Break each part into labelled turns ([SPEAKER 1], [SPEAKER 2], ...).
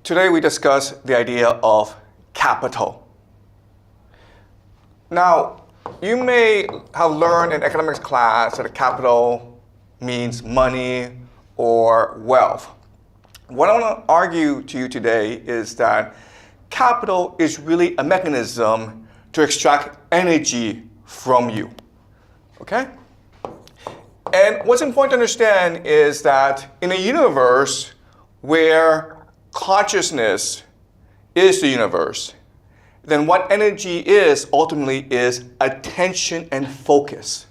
[SPEAKER 1] Today we discuss the idea of capital. Now, you may have learned in economics class that capital means money or wealth. What I want to argue to you today is that capital is really a mechanism to extract energy from you. Okay? And what's important to understand is that in a universe where consciousness is the universe, then what energy is ultimately is attention and focus.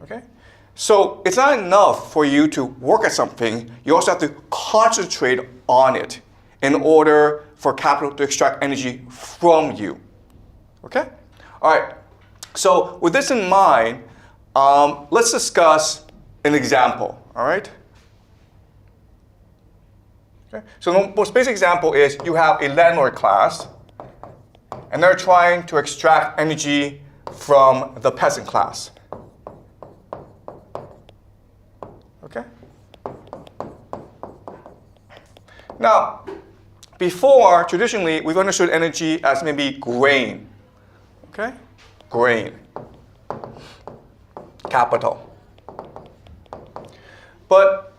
[SPEAKER 1] Okay? So it's not enough for you to work at something, you also have to concentrate on it in order for capital to extract energy from you. Okay? All right. So with this in mind, let's discuss an example. All right? Okay. So the most basic example is you have a landlord class, and they're trying to extract energy from the peasant class. Okay? Now, before, traditionally, we've understood energy as maybe grain. Okay? Grain. Capital. But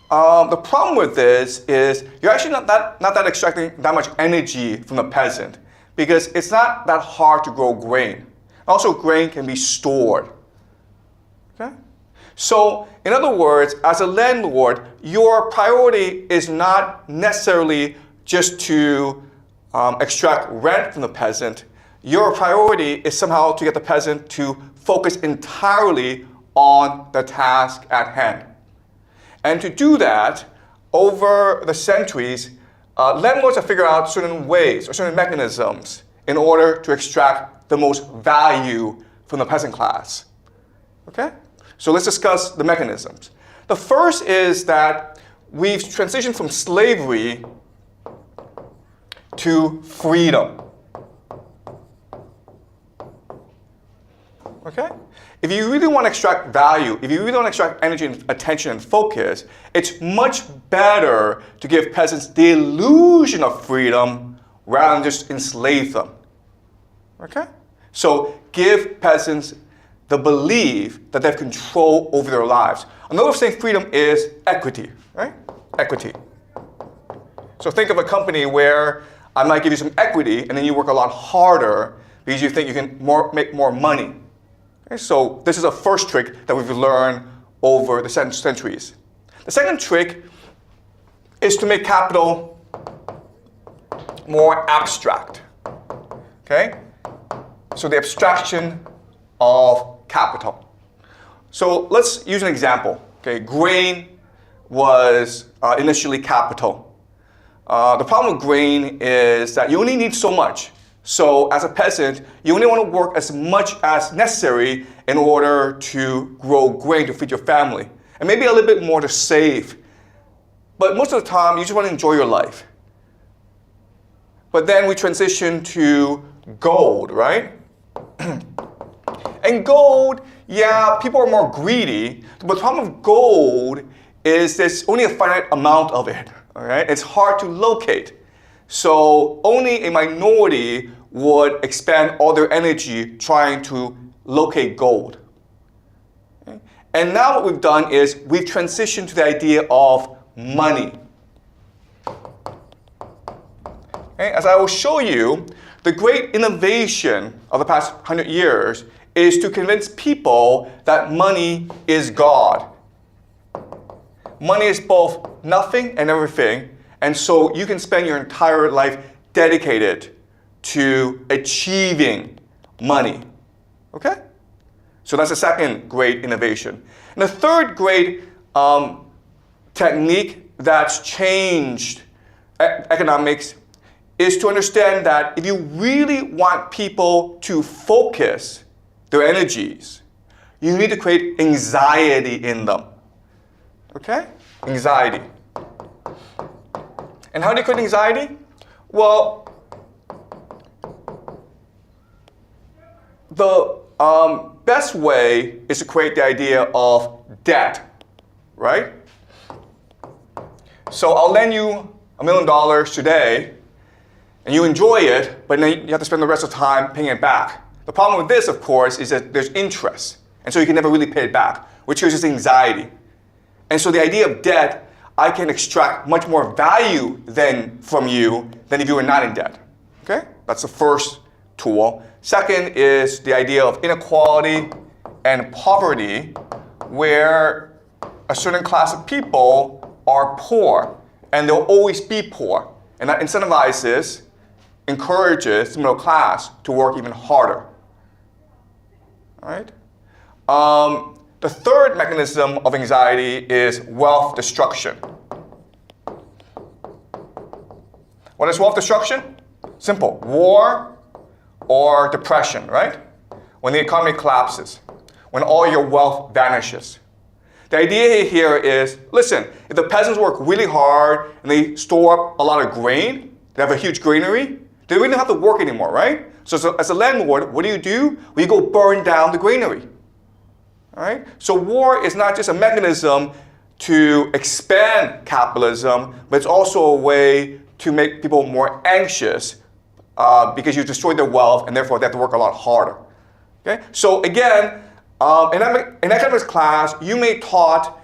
[SPEAKER 1] the problem with this is you're actually not that extracting that much energy from the peasant because it's not that hard to grow grain. Also, grain can be stored. Okay? So, in other words, as a landlord, your priority is not necessarily just to extract rent from the peasant. Your priority is somehow to get the peasant to focus entirely on the task at hand. And to do that, over the centuries, landlords have figured out certain ways or certain mechanisms in order to extract the most value from the peasant class. Okay? So let's discuss the mechanisms. The first is that we've transitioned from slavery to freedom. Okay? If you really want to extract value, if you really want to extract energy and attention and focus, it's much better to give peasants the illusion of freedom rather than just enslave them. Okay? So give peasants the belief that they have control over their lives. Another way of saying freedom is equity, right? Equity. So think of a company where I might give you some equity and then you work a lot harder because you think you can make more money. Okay, so this is a first trick that we've learned over the centuries. The second trick is to make capital more abstract. Okay? So the abstraction of capital. So let's use an example. Okay, grain was initially capital. The problem with grain is that you only need so much. So as a peasant, you only want to work as much as necessary in order to grow grain to feed your family. And maybe a little bit more to save. But most of the time, you just want to enjoy your life. But then we transition to gold, right? And gold, yeah, people are more greedy. But the problem with gold is there's only a finite amount of it. All right? It's hard to locate. So only a minority would expend all their energy trying to locate gold. Okay? And now what we've done is we've transitioned to the idea of money. Okay? As I will show you, the great innovation of the past 100 years is to convince people that money is God. Money is both nothing and everything. And so you can spend your entire life dedicated to achieving money. Okay? So that's the second great innovation. And the third great technique that's changed economics is to understand that if you really want people to focus their energies, you need to create anxiety in them. Okay? Anxiety. And how do you create anxiety? Well, the best way is to create the idea of debt, right? So I'll lend you $1 million today, and you enjoy it, but then you have to spend the rest of the time paying it back. The problem with this, of course, is that there's interest, and so you can never really pay it back, which causes anxiety. And so the idea of debt, I can extract much more value from you than if you were not in debt. Okay? That's the first tool. Second is the idea of inequality and poverty, where a certain class of people are poor, and they'll always be poor. And that incentivizes, encourages the middle class to work even harder. All right? The third mechanism of anxiety is wealth destruction. What is wealth destruction? Simple. War or depression, right? When the economy collapses, when all your wealth vanishes. The idea here is, listen, if the peasants work really hard and they store up a lot of grain, they have a huge granary, they really don't have to work anymore, right? So as a landlord, what do? Well, you go burn down the granary. All right? So war is not just a mechanism to expand capitalism, but it's also a way to make people more anxious because you destroy their wealth and therefore they have to work a lot harder. Okay? So again, in economics class, you may taught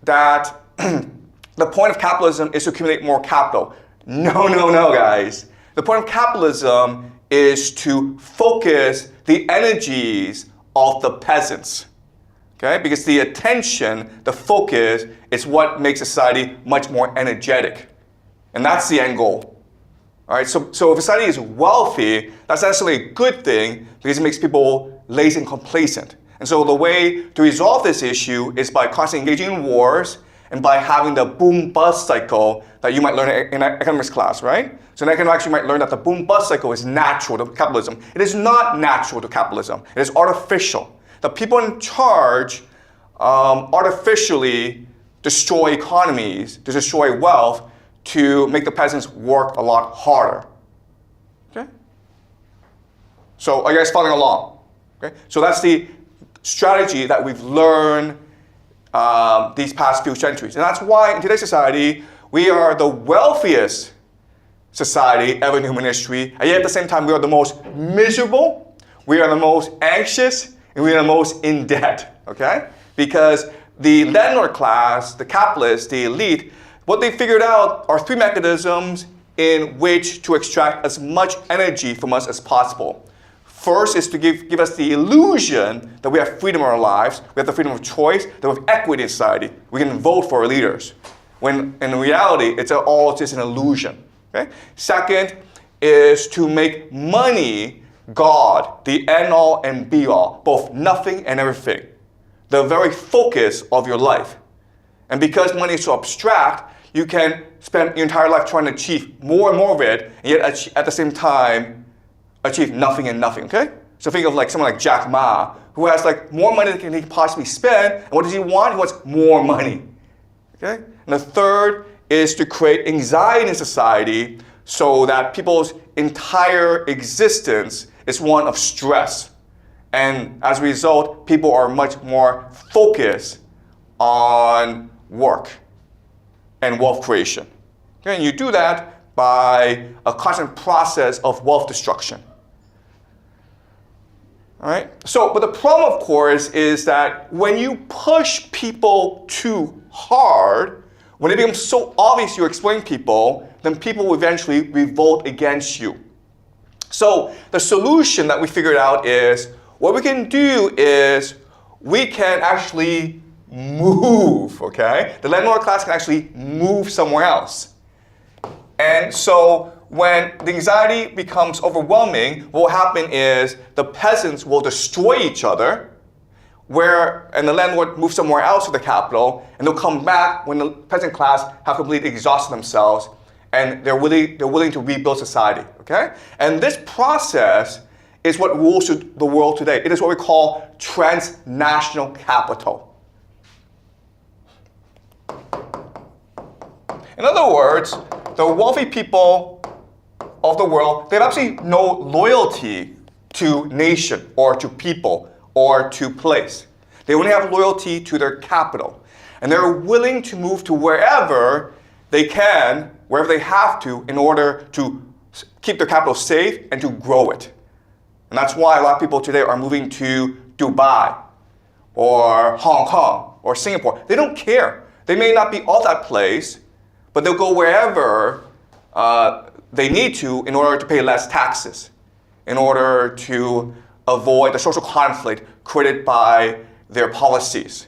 [SPEAKER 1] that the point of capitalism is to accumulate more capital. No, guys. The point of capitalism is to focus the energies of the peasants. Okay? Because the attention, the focus, is what makes society much more energetic. And that's the end goal. All right? So if society is wealthy, that's actually a good thing because it makes people lazy and complacent. And so the way to resolve this issue is by constantly engaging in wars and by having the boom-bust cycle that you might learn in economics class, right? So in economics, you might learn that the boom-bust cycle is natural to capitalism. It is not natural to capitalism. It is artificial. The people in charge artificially destroy economies, to destroy wealth, to make the peasants work a lot harder. Okay? So are you guys following along? Okay? So that's the strategy that we've learned these past few centuries. And that's why in today's society, we are the wealthiest society ever in human history, and yet at the same time, we are the most miserable, we are the most anxious, and we are the most in debt, okay? Because the landlord class, the capitalists, the elite, what they figured out are three mechanisms in which to extract as much energy from us as possible. First is to give us the illusion that we have freedom in our lives, we have the freedom of choice, that we have equity in society. We can vote for our leaders. When in reality, it's all just an illusion. Okay? Second is to make money God, the end all and be all, both nothing and everything, the very focus of your life. And because money is so abstract, you can spend your entire life trying to achieve more and more of it, and yet at the same time, achieve nothing and nothing, okay? So think of like someone like Jack Ma, who has like more money than he can possibly spend, and what does he want? He wants more money, okay? And the third is to create anxiety in society so that people's entire existence is one of stress. And as a result, people are much more focused on work and wealth creation. Okay? And you do that by a constant process of wealth destruction. All right? So, but the problem, of course, is that when you push people too hard, when it becomes so obvious you explain people, then people will eventually revolt against you. So the solution that we figured out is, what we can do is we can actually move, okay? The landlord class can actually move somewhere else. And so when the anxiety becomes overwhelming, what will happen is the peasants will destroy each other, and the landlord moves somewhere else to the capital, and they'll come back when the peasant class have completely exhausted themselves, and they're willing to rebuild society, okay? And this process is what rules the world today. It is what we call transnational capital. In other words, the wealthy people of the world, they have absolutely no loyalty to nation or to people or to place. They only have loyalty to their capital. And they're willing to move to wherever they can, wherever they have to, in order to keep their capital safe and to grow it. And that's why a lot of people today are moving to Dubai or Hong Kong or Singapore. They don't care. They may not be of that place, but they'll go wherever they need to in order to pay less taxes, in order to avoid the social conflict created by their policies,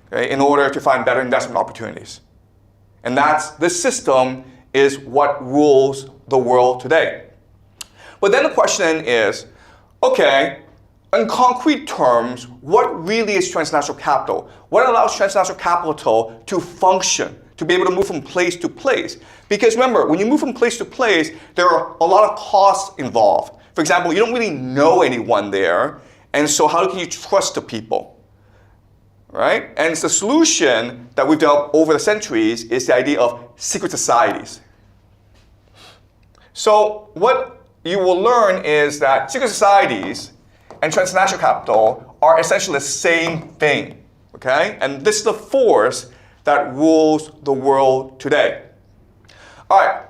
[SPEAKER 1] okay, in order to find better investment opportunities. And this system is what rules the world today. But then the question is, okay, in concrete terms, what really is transnational capital? What allows transnational capital to function, to be able to move from place to place? Because remember, when you move from place to place, there are a lot of costs involved. For example, you don't really know anyone there, and so how can you trust the people? Right? And the solution that we've developed over the centuries is the idea of secret societies. So what you will learn is that secret societies and transnational capital are essentially the same thing, okay? And this is the force that rules the world today. All right,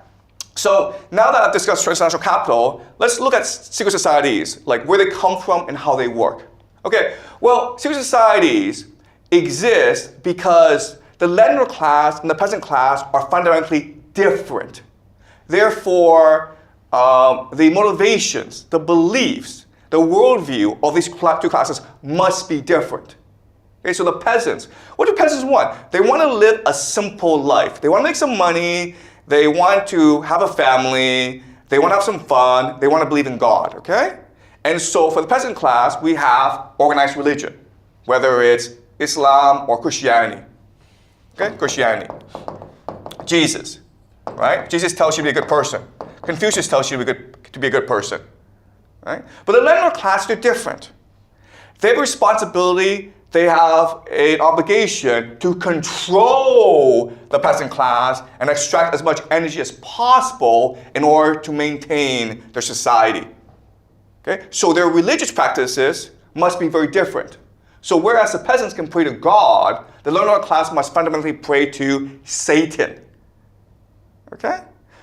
[SPEAKER 1] so now that I've discussed transnational capital, let's look at secret societies, like where they come from and how they work. Okay, well, secret societies exist because the lender class and the peasant class are fundamentally different. Therefore, the motivations, the beliefs, the worldview of these two classes must be different. Okay, so the peasants, what do peasants want? They want to live a simple life. They want to make some money. They want to have a family. They want to have some fun. They want to believe in God, okay? And so for the peasant class, we have organized religion, whether it's Islam or Christianity. Okay, Christianity. Jesus, right? Jesus tells you to be a good person. Confucius tells you to be a good person, right? But the lender class, they're different. They have a responsibility, they have an obligation to control the peasant class and extract as much energy as possible in order to maintain their society. Okay? So their religious practices must be very different. So whereas the peasants can pray to God, the lender class must fundamentally pray to Satan. Okay?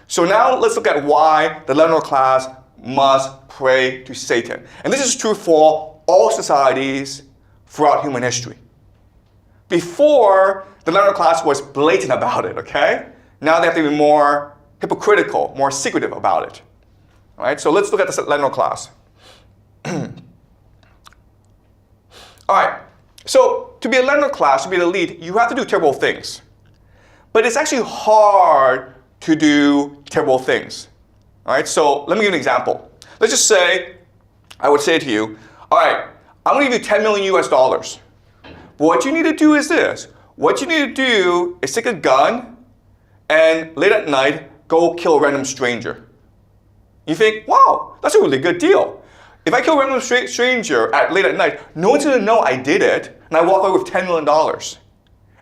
[SPEAKER 1] So now let's look at why the lender class must pray to Satan. And this is true for all societies throughout human history. Before, the lender class was blatant about it, okay? Now they have to be more hypocritical, more secretive about it. All right, so let's look at the lender class. All right, so to be a lender class, to be the elite, you have to do terrible things. But it's actually hard to do terrible things. All right, so let me give you an example. Let's just say, I would say to you, all right, I'm gonna give you 10 million US dollars. But what you need to do is this. What you need to do is take a gun and late at night, go kill a random stranger. You think, wow, that's a really good deal. If I kill a random stranger late at night, no one's gonna know I did it, and I walk away with $10 million.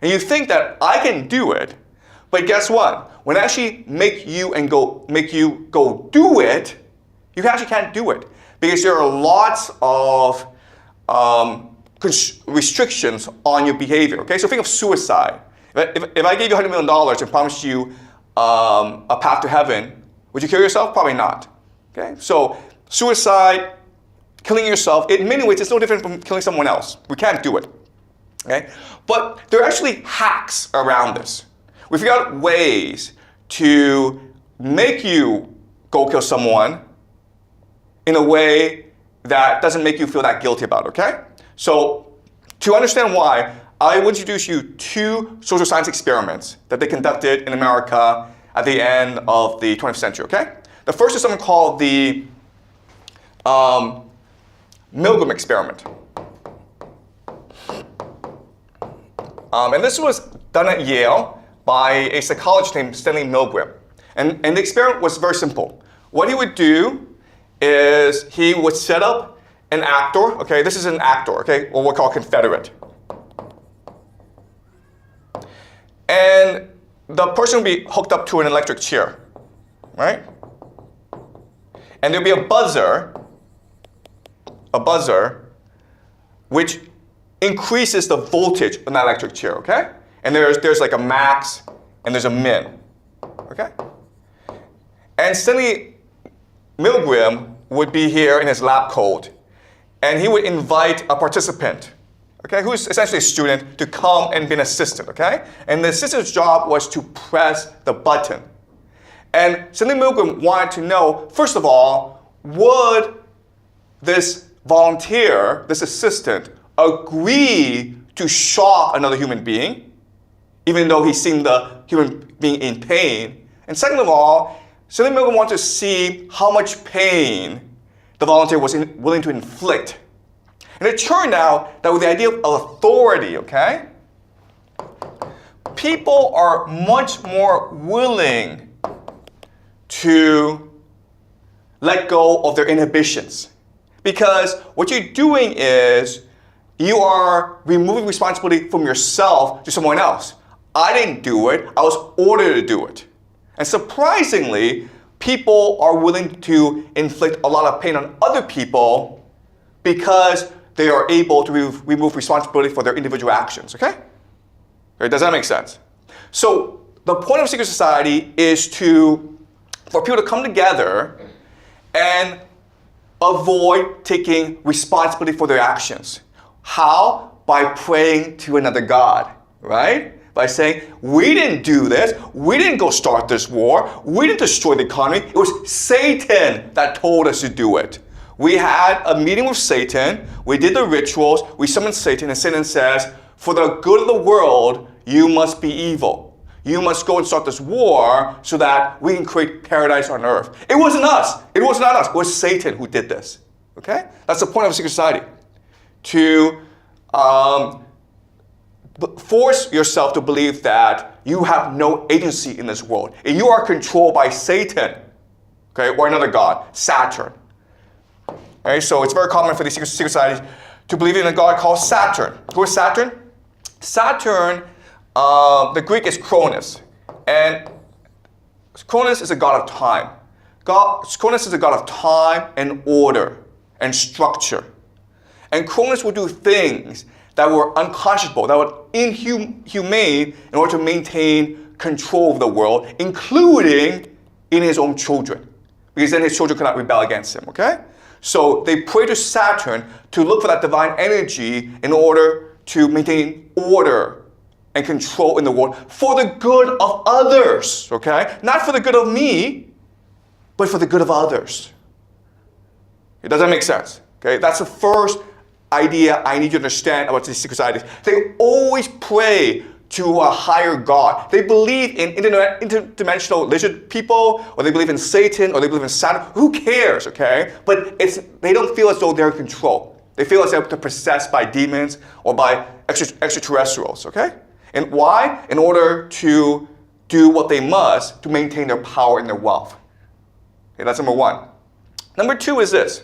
[SPEAKER 1] And you think that I can do it, but guess what? When I actually make you go do it, you actually can't do it. Because there are lots of restrictions on your behavior, okay? So think of suicide. If I gave you $100 million and promised you a path to heaven, would you kill yourself? Probably not, okay? So suicide, killing yourself, in many ways, it's no different from killing someone else. We can't do it, okay? But there are actually hacks around this. We figured out ways to make you go kill someone in a way that doesn't make you feel that guilty about it, okay? So to understand why, I will introduce you two social science experiments that they conducted in America at the end of the 20th century, okay? The first is something called the Milgram experiment. And this was done at Yale by a psychologist named Stanley Milgram. And the experiment was very simple. What he would do is he would set up an actor, okay, this is an actor, okay, or what we call Confederate. And the person would be hooked up to an electric chair, right? And there'd be a buzzer which increases the voltage in that electric chair, okay? And there's like a max and there's a min, okay? And Stanley Milgram would be here in his lab coat, and he would invite a participant, okay, who's essentially a student, to come and be an assistant, okay? And the assistant's job was to press the button. And Stanley Milgram wanted to know, first of all, would this volunteer, this assistant, agree to shock another human being, even though he's seen the human being in pain? And second of all, Stanley Milgram wanted to see how much pain the volunteer was willing to inflict. And it turned out that with the idea of authority, okay, people are much more willing to let go of their inhibitions. Because what you're doing is you are removing responsibility from yourself to someone else. I didn't do it, I was ordered to do it. And surprisingly, people are willing to inflict a lot of pain on other people because they are able to remove responsibility for their individual actions, okay? Right, does that make sense? So the point of secret society is for people to come together and avoid taking responsibility for their actions. How? By praying to another god, right? By saying, we didn't do this, we didn't go start this war, we didn't destroy the economy, it was Satan that told us to do it. We had a meeting with Satan, we did the rituals, we summoned Satan, and Satan says, for the good of the world, you must be evil. You must go and start this war so that we can create paradise on earth. It wasn't us. It was not us. It was Satan who did this. Okay? That's the point of a secret society. To force yourself to believe that you have no agency in this world. And you are controlled by Satan, okay, or another god, Saturn. Okay, so it's very common for these secret societies to believe in a god called Saturn. Who is Saturn? Saturn, the Greek is Cronus. And Cronus is a god of time. Cronus is a god of time and order and structure. And Cronus will do things that were unconscionable, that were inhumane in order to maintain control of the world, including in his own children. Because then his children cannot rebel against him, okay? So they pray to Saturn to look for that divine energy in order to maintain order and control in the world for the good of others, okay? Not for the good of me, but for the good of others. Does that make sense? Okay, that's the first idea I need you to understand about these secret societies. They always pray to a higher God. They believe in interdimensional lizard people, or they believe in Satan, or they believe in Saturn. Who cares, okay? But they don't feel as though they're in control. They feel as though they're possessed by demons or by extraterrestrials, okay? And why? In order to do what they must to maintain their power and their wealth. Okay, that's number one. Number two is this.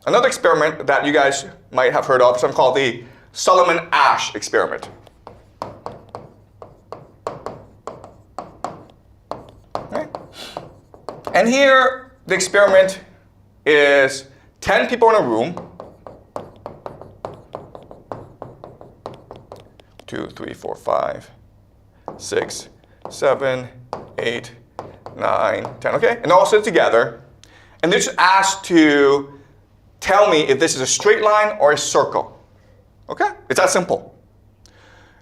[SPEAKER 1] Another experiment that you guys might have heard of, something called the Solomon Asch experiment. Okay. And here, the experiment is 10 people in a room. 2, 3, 4, 5, 6, 7, 8, 9, 10. Okay, and they all sit together. And they're just asked to tell me if this is a straight line or a circle. Okay? It's that simple.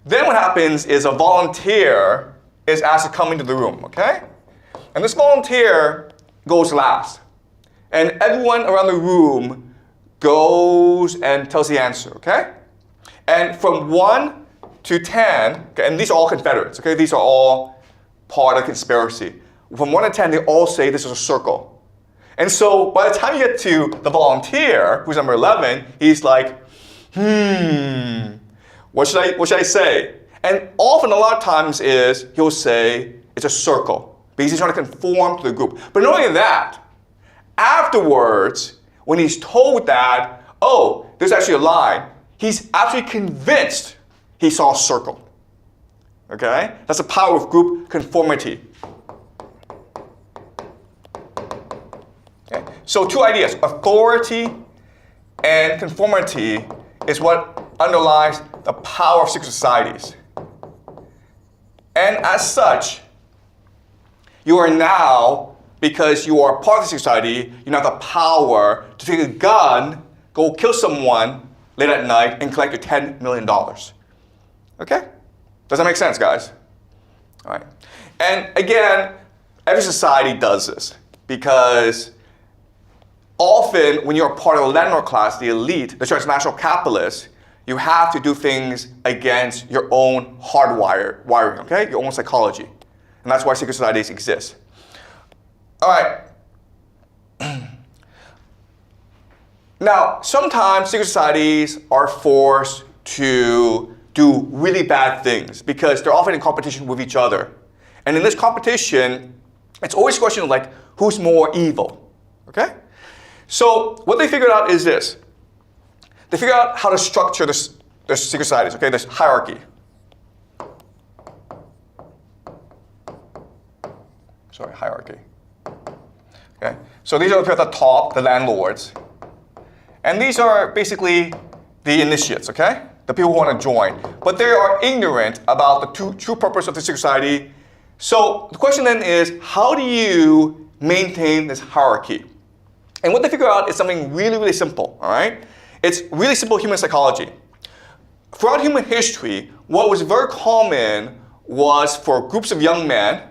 [SPEAKER 1] Then what happens is a volunteer is asked to come into the room, okay? And this volunteer goes last. And everyone around the room goes and tells the answer, okay? And from 1 to 10, okay, and these are all Confederates, okay? These are all part of the conspiracy. From 1 to 10, they all say this is a circle. And so by the time you get to the volunteer, who's number 11, he's like, what should I say? And often, a lot of times is, he'll say, it's a circle, because he's trying to conform to the group. But not only that, afterwards, when he's told that, oh, there's actually a line, he's actually convinced he saw a circle. Okay? That's the power of group conformity. Okay? So two ideas, authority and conformity is what underlies the power of secret societies. And as such, you are now, because you are part of the society, you now have the power to take a gun, go kill someone late at night, and collect your $10 million. Okay? Does that make sense, guys? All right. And again, every society does this because often when you're part of the landlord class, the elite, the transnational capitalists, you have to do things against your own wiring, okay? Your own psychology. And that's why secret societies exist. All right. Now, sometimes secret societies are forced to do really bad things because they're often in competition with each other. And in this competition, it's always a question of like, who's more evil, okay? So what they figured out is this. They figured out how to structure the secret societies, okay? This hierarchy. Sorry, hierarchy. Okay, so these are the people at the top, the landlords. And these are basically the initiates, okay? The people who want to join. But they are ignorant about the true purpose of the secret society. So the question then is, how do you maintain this hierarchy? And what they figure out is something really, really simple, all right? It's really simple human psychology. Throughout human history, what was very common was for groups of young men,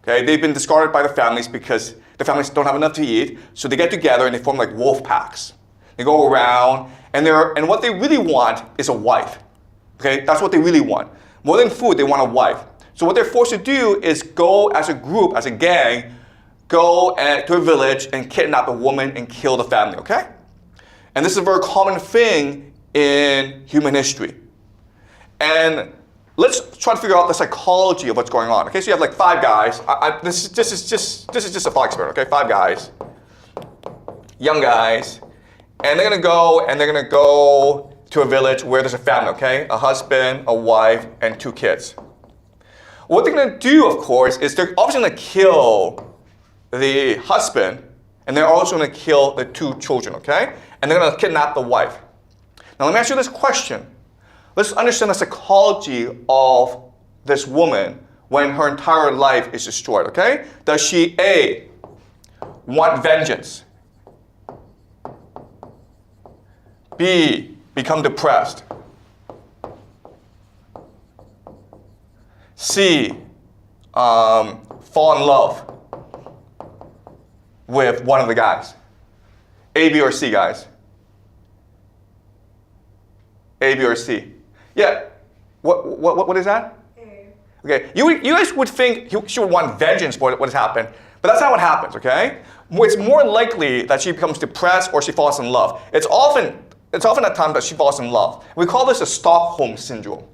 [SPEAKER 1] okay, they've been discarded by their families because the families don't have enough to eat, so they get together and they form like wolf packs. They go around, and what they really want is a wife. Okay, that's what they really want. More than food, they want a wife. So what they're forced to do is go as a group, as a gang, go to a village and kidnap a woman and kill the family, okay? And this is a very common thing in human history. And let's try to figure out the psychology of what's going on. Okay, so you have like 5 guys. This is just a thought experiment. Okay, 5 guys, young guys, and they're gonna go to a village where there's a family. Okay, a husband, a wife, and 2 kids. What they're gonna do, of course, is they're obviously gonna kill the husband, and they're also gonna kill the 2 children. Okay, and they're gonna kidnap the wife. Now let me ask you this question. Let's understand the psychology of this woman when her entire life is destroyed, okay? Does she, A, want vengeance? B, become depressed? C, fall in love with one of the guys? A, B, or C, guys? A, B, or C? Yeah. What is that? A. Okay. You guys would think she would want vengeance for what has happened, but that's not what happens, okay? It's more likely that she becomes depressed or she falls in love. It's often at times that she falls in love. We call this a Stockholm syndrome.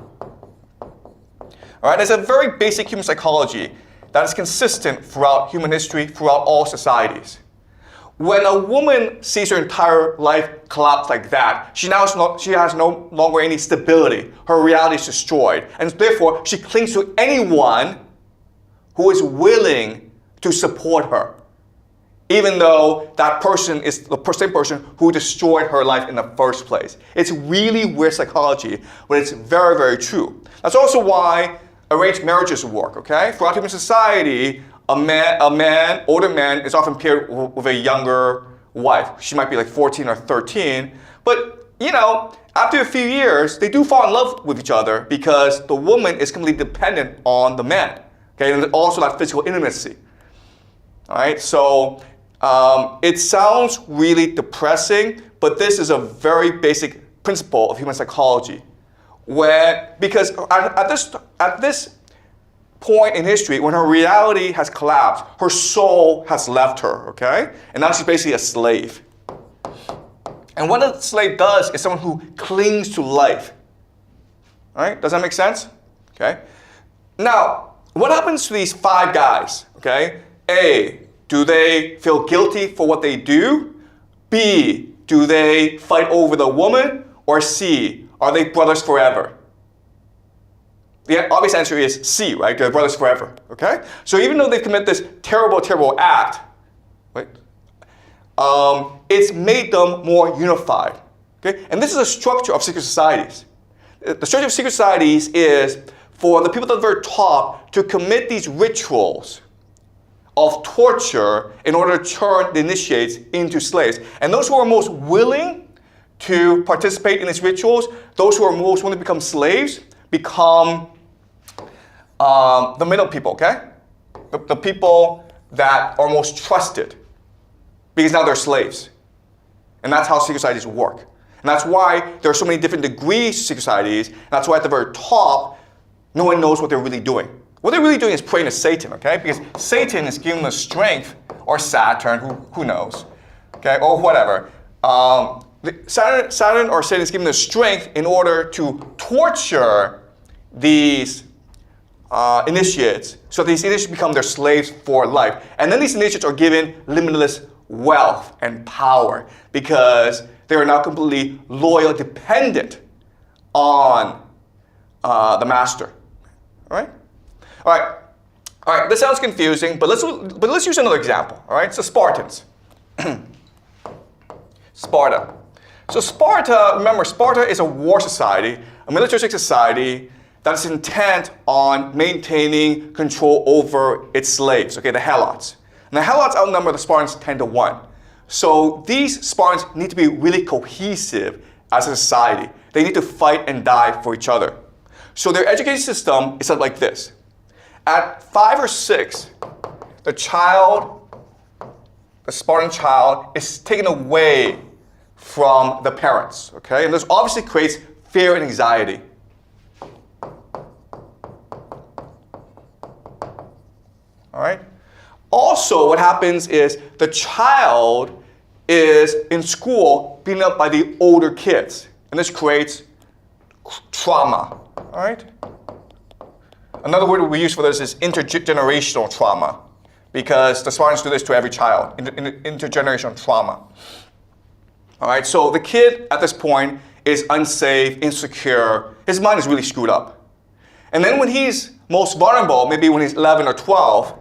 [SPEAKER 1] All right, it's a very basic human psychology that is consistent throughout human history, throughout all societies. When a woman sees her entire life collapse like that, she has no longer any stability. Her reality is destroyed. And therefore, she clings to anyone who is willing to support her, even though that person is the same person who destroyed her life in the first place. It's really weird psychology, but it's very, very true. That's also why arranged marriages work, okay? Throughout human society, older man is often paired with a younger wife. She might be like 14 or 13. But, after a few years, they do fall in love with each other because the woman is completely dependent on the man. Okay, and also that physical intimacy. All right, so it sounds really depressing, but this is a very basic principle of human psychology. Because at this point in history, when her reality has collapsed, her soul has left her, okay? And now she's basically a slave. And what a slave does is someone who clings to life. All right, does that make sense? Okay. Now, what happens to these 5 guys, okay? A, do they feel guilty for what they do? B, do they fight over the woman? Or C, are they brothers forever? The obvious answer is C, right? They're brothers forever, okay? So even though they've committed this terrible, terrible act, right, it's made them more unified. Okay? And this is a structure of secret societies. The structure of secret societies is for the people that are very top to commit these rituals of torture in order to turn the initiates into slaves. And those who are most willing to participate in these rituals, those who are most willing to become slaves, become the middle people, okay? The people that are most trusted, because now they're slaves. And that's how secret societies work. And that's why there are so many different degrees to secret societies. And that's why at the very top, no one knows what they're really doing. What they're really doing is praying to Satan, okay? Because Satan is giving them the strength, or Saturn, who knows, okay? Or whatever. Saturn or Satan is giving them the strength in order to torture these initiates, so these initiates become their slaves for life. And then these initiates are given limitless wealth and power because they are now completely loyal, dependent on the master. All right? All right. All right. This sounds confusing, but let's use another example. All right. So Spartans. Sparta. So Sparta, remember, Sparta is a war society, a militaristic society that is intent on maintaining control over its slaves, okay, the Helots. And the Helots outnumber the Spartans 10-1. So these Spartans need to be really cohesive as a society. They need to fight and die for each other. So their education system is like this. At 5 or 6, the Spartan child is taken away from the parents, okay? And this obviously creates fear and anxiety. All right? Also, what happens is the child is in school beaten up by the older kids. And this creates trauma. All right? Another word we use for this is intergenerational trauma, because the Spartans do this to every child, intergenerational trauma. All right, so the kid at this point is unsafe, insecure. His mind is really screwed up. And then when he's most vulnerable, maybe when he's 11 or 12,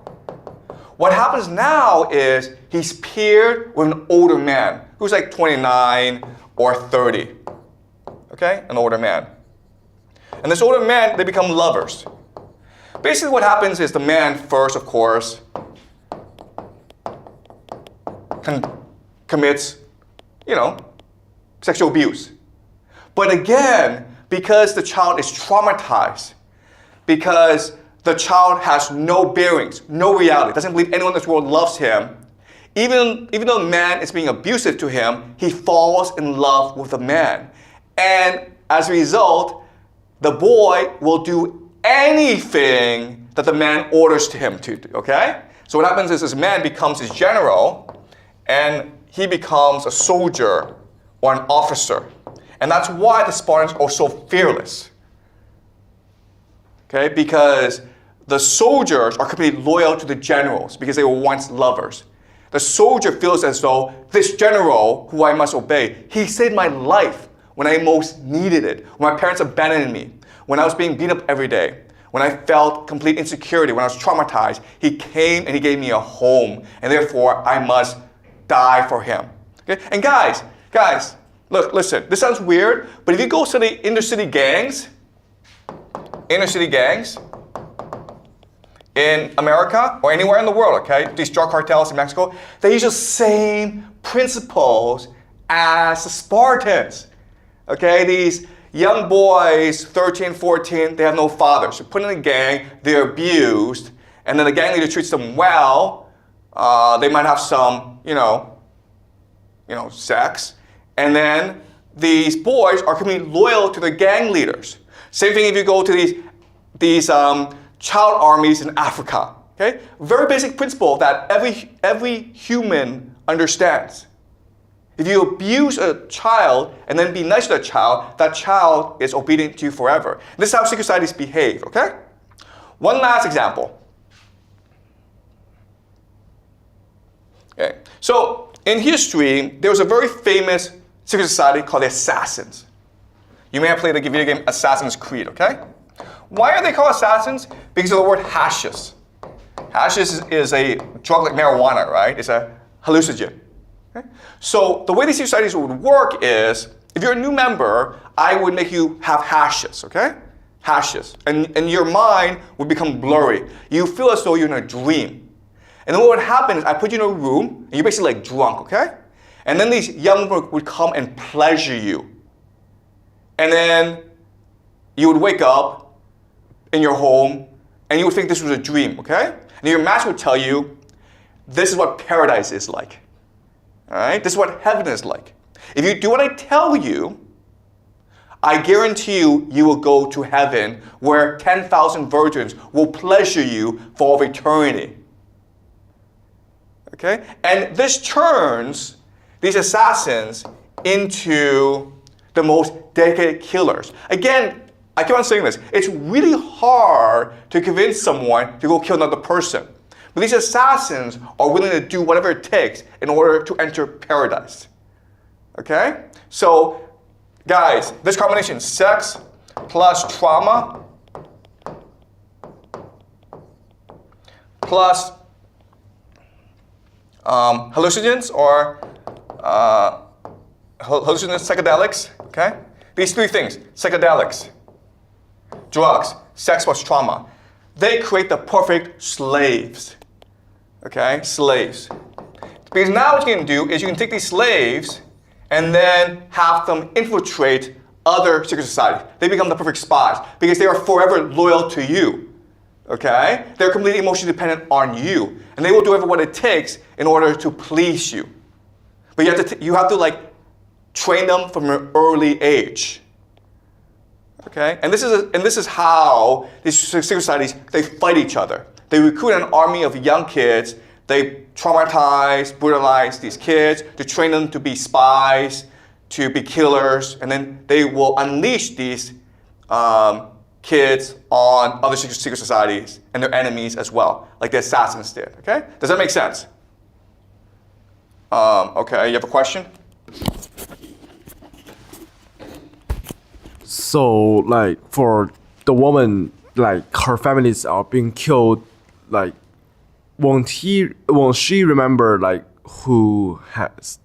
[SPEAKER 1] what happens now is he's paired with an older man who's like 29 or 30. Okay, an older man. And this older man, they become lovers. Basically what happens is the man first, of course, commits, sexual abuse. But again, because the child is traumatized, because the child has no bearings, no reality, doesn't believe anyone in this world loves him, even though the man is being abusive to him, he falls in love with the man. And as a result, the boy will do anything that the man orders to him to do, okay? So what happens is this man becomes his general, and he becomes a soldier or an officer. And that's why the Spartans are so fearless. Okay, because the soldiers are completely loyal to the generals because they were once lovers. The soldier feels as though this general, who I must obey, he saved my life when I most needed it, when my parents abandoned me, when I was being beat up every day, when I felt complete insecurity, when I was traumatized. He came and he gave me a home, and therefore I must die for him. Okay? And guys, look, listen, this sounds weird, but if you go to the inner city gangs in America or anywhere in the world, okay, these drug cartels in Mexico, they use the same principles as the Spartans. Okay, these young boys, 13, 14, they have no fathers. They're put in a gang, they're abused, and then the gang leader treats them well. They might have some, sex, and then these boys are completely loyal to their gang leaders. Same thing if you go to these child armies in Africa. Okay, very basic principle that every human understands. If you abuse a child and then be nice to that child is obedient to you forever. And this is how secret societies behave. Okay, one last example. Okay, so in history, there was a very famous secret society called the Assassins. You may have played the video game Assassin's Creed, okay? Why are they called assassins? Because of the word hashish. Hashish is a drug like marijuana, right? It's a hallucinogen. Okay? So the way these societies would work is if you're a new member, I would make you have hashes, okay? Hashes. And your mind would become blurry. You feel as though you're in a dream. And then what would happen is I put you in a room, and you're basically like drunk, okay? And then these young people would come and pleasure you. And then you would wake up in your home, and you would think this was a dream, okay? And your master would tell you, this is what paradise is like. All right? This is what heaven is like. If you do what I tell you, I guarantee you, you will go to heaven where 10,000 virgins will pleasure you for all of eternity. Okay? And this turns these assassins into the most dedicated killers. Again, I keep on saying this. It's really hard to convince someone to go kill another person. But these assassins are willing to do whatever it takes in order to enter paradise. Okay? So, guys, this combination, sex plus trauma plus hallucinogens or hallucinogens, psychedelics, okay? These three things, psychedelics, drugs, sex plus trauma, they create the perfect slaves, okay? Slaves. Because now what you can do is you can take these slaves and then have them infiltrate other secret societies. They become the perfect spies because they are forever loyal to you, okay? They're completely emotionally dependent on you, and they will do what it takes in order to please you. But you have to like train them from an early age, okay? And this is how these secret societies, they fight each other. They recruit an army of young kids. They traumatize, brutalize these kids to train them to be spies, to be killers, and then they will unleash these kids on other secret societies and their enemies as well, like the assassins did, okay? Does that make sense? Okay, you have a question?
[SPEAKER 2] So, like, for the woman, like, her families are being killed, like, won't she remember, like, who has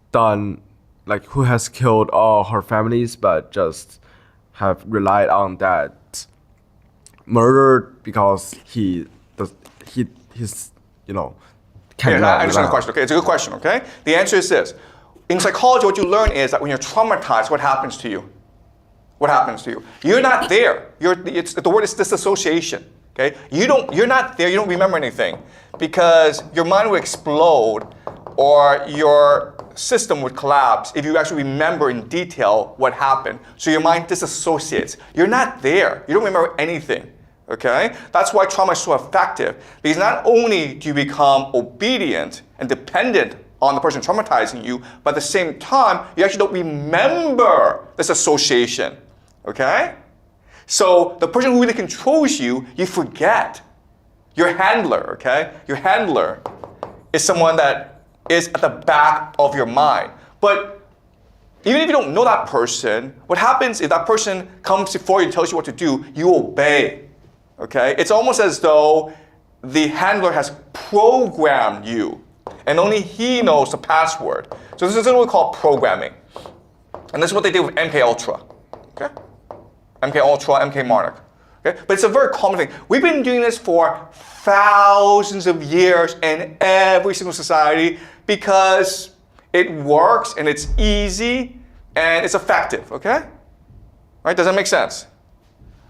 [SPEAKER 2] killed all her families, but just have relied on that murder because he's
[SPEAKER 1] Yeah, I understand the question. Okay, it's a good question, okay? The answer is this. In psychology, what you learn is that when you're traumatized, what happens to you? What happens to you? You're not there. The word is disassociation, okay? You're not there, you don't remember anything because your mind will explode or your system would collapse if you actually remember in detail what happened. So your mind disassociates. You're not there. You don't remember anything. Okay? That's why trauma is so effective. Because not only do you become obedient and dependent on the person traumatizing you, but at the same time, you actually don't remember this association. Okay? So the person who really controls you, you forget. Your handler, okay? Your handler is someone that is at the back of your mind. But even if you don't know that person, what happens if that person comes before you and tells you what to do, you obey. Okay? It's almost as though the handler has programmed you, and only he knows the password. So this is what we call programming. And this is what they did with MK Ultra. Okay? MK Ultra, MK Monarch. Okay? But it's a very common thing. We've been doing this for thousands of years in every single society because it works and it's easy and it's effective. Okay? Right? Does that make sense?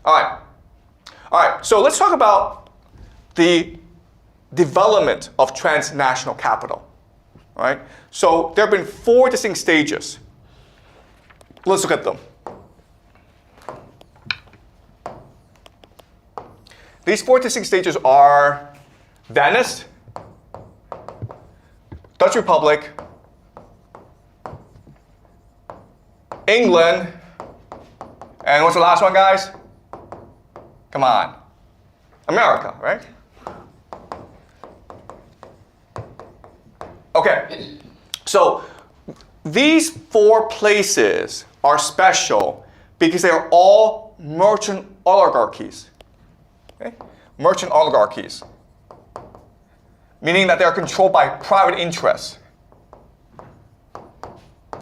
[SPEAKER 1] All right. All right, so let's talk about the development of transnational capital. All right? So there have been 4 distinct stages. Let's look at them. These 4 distinct stages are Venice, Dutch Republic, England, and what's the last one, guys? Come on. America, right? Okay. So these 4 places are special because they are all merchant oligarchies. Okay? Merchant oligarchies. Meaning that they are controlled by private interests.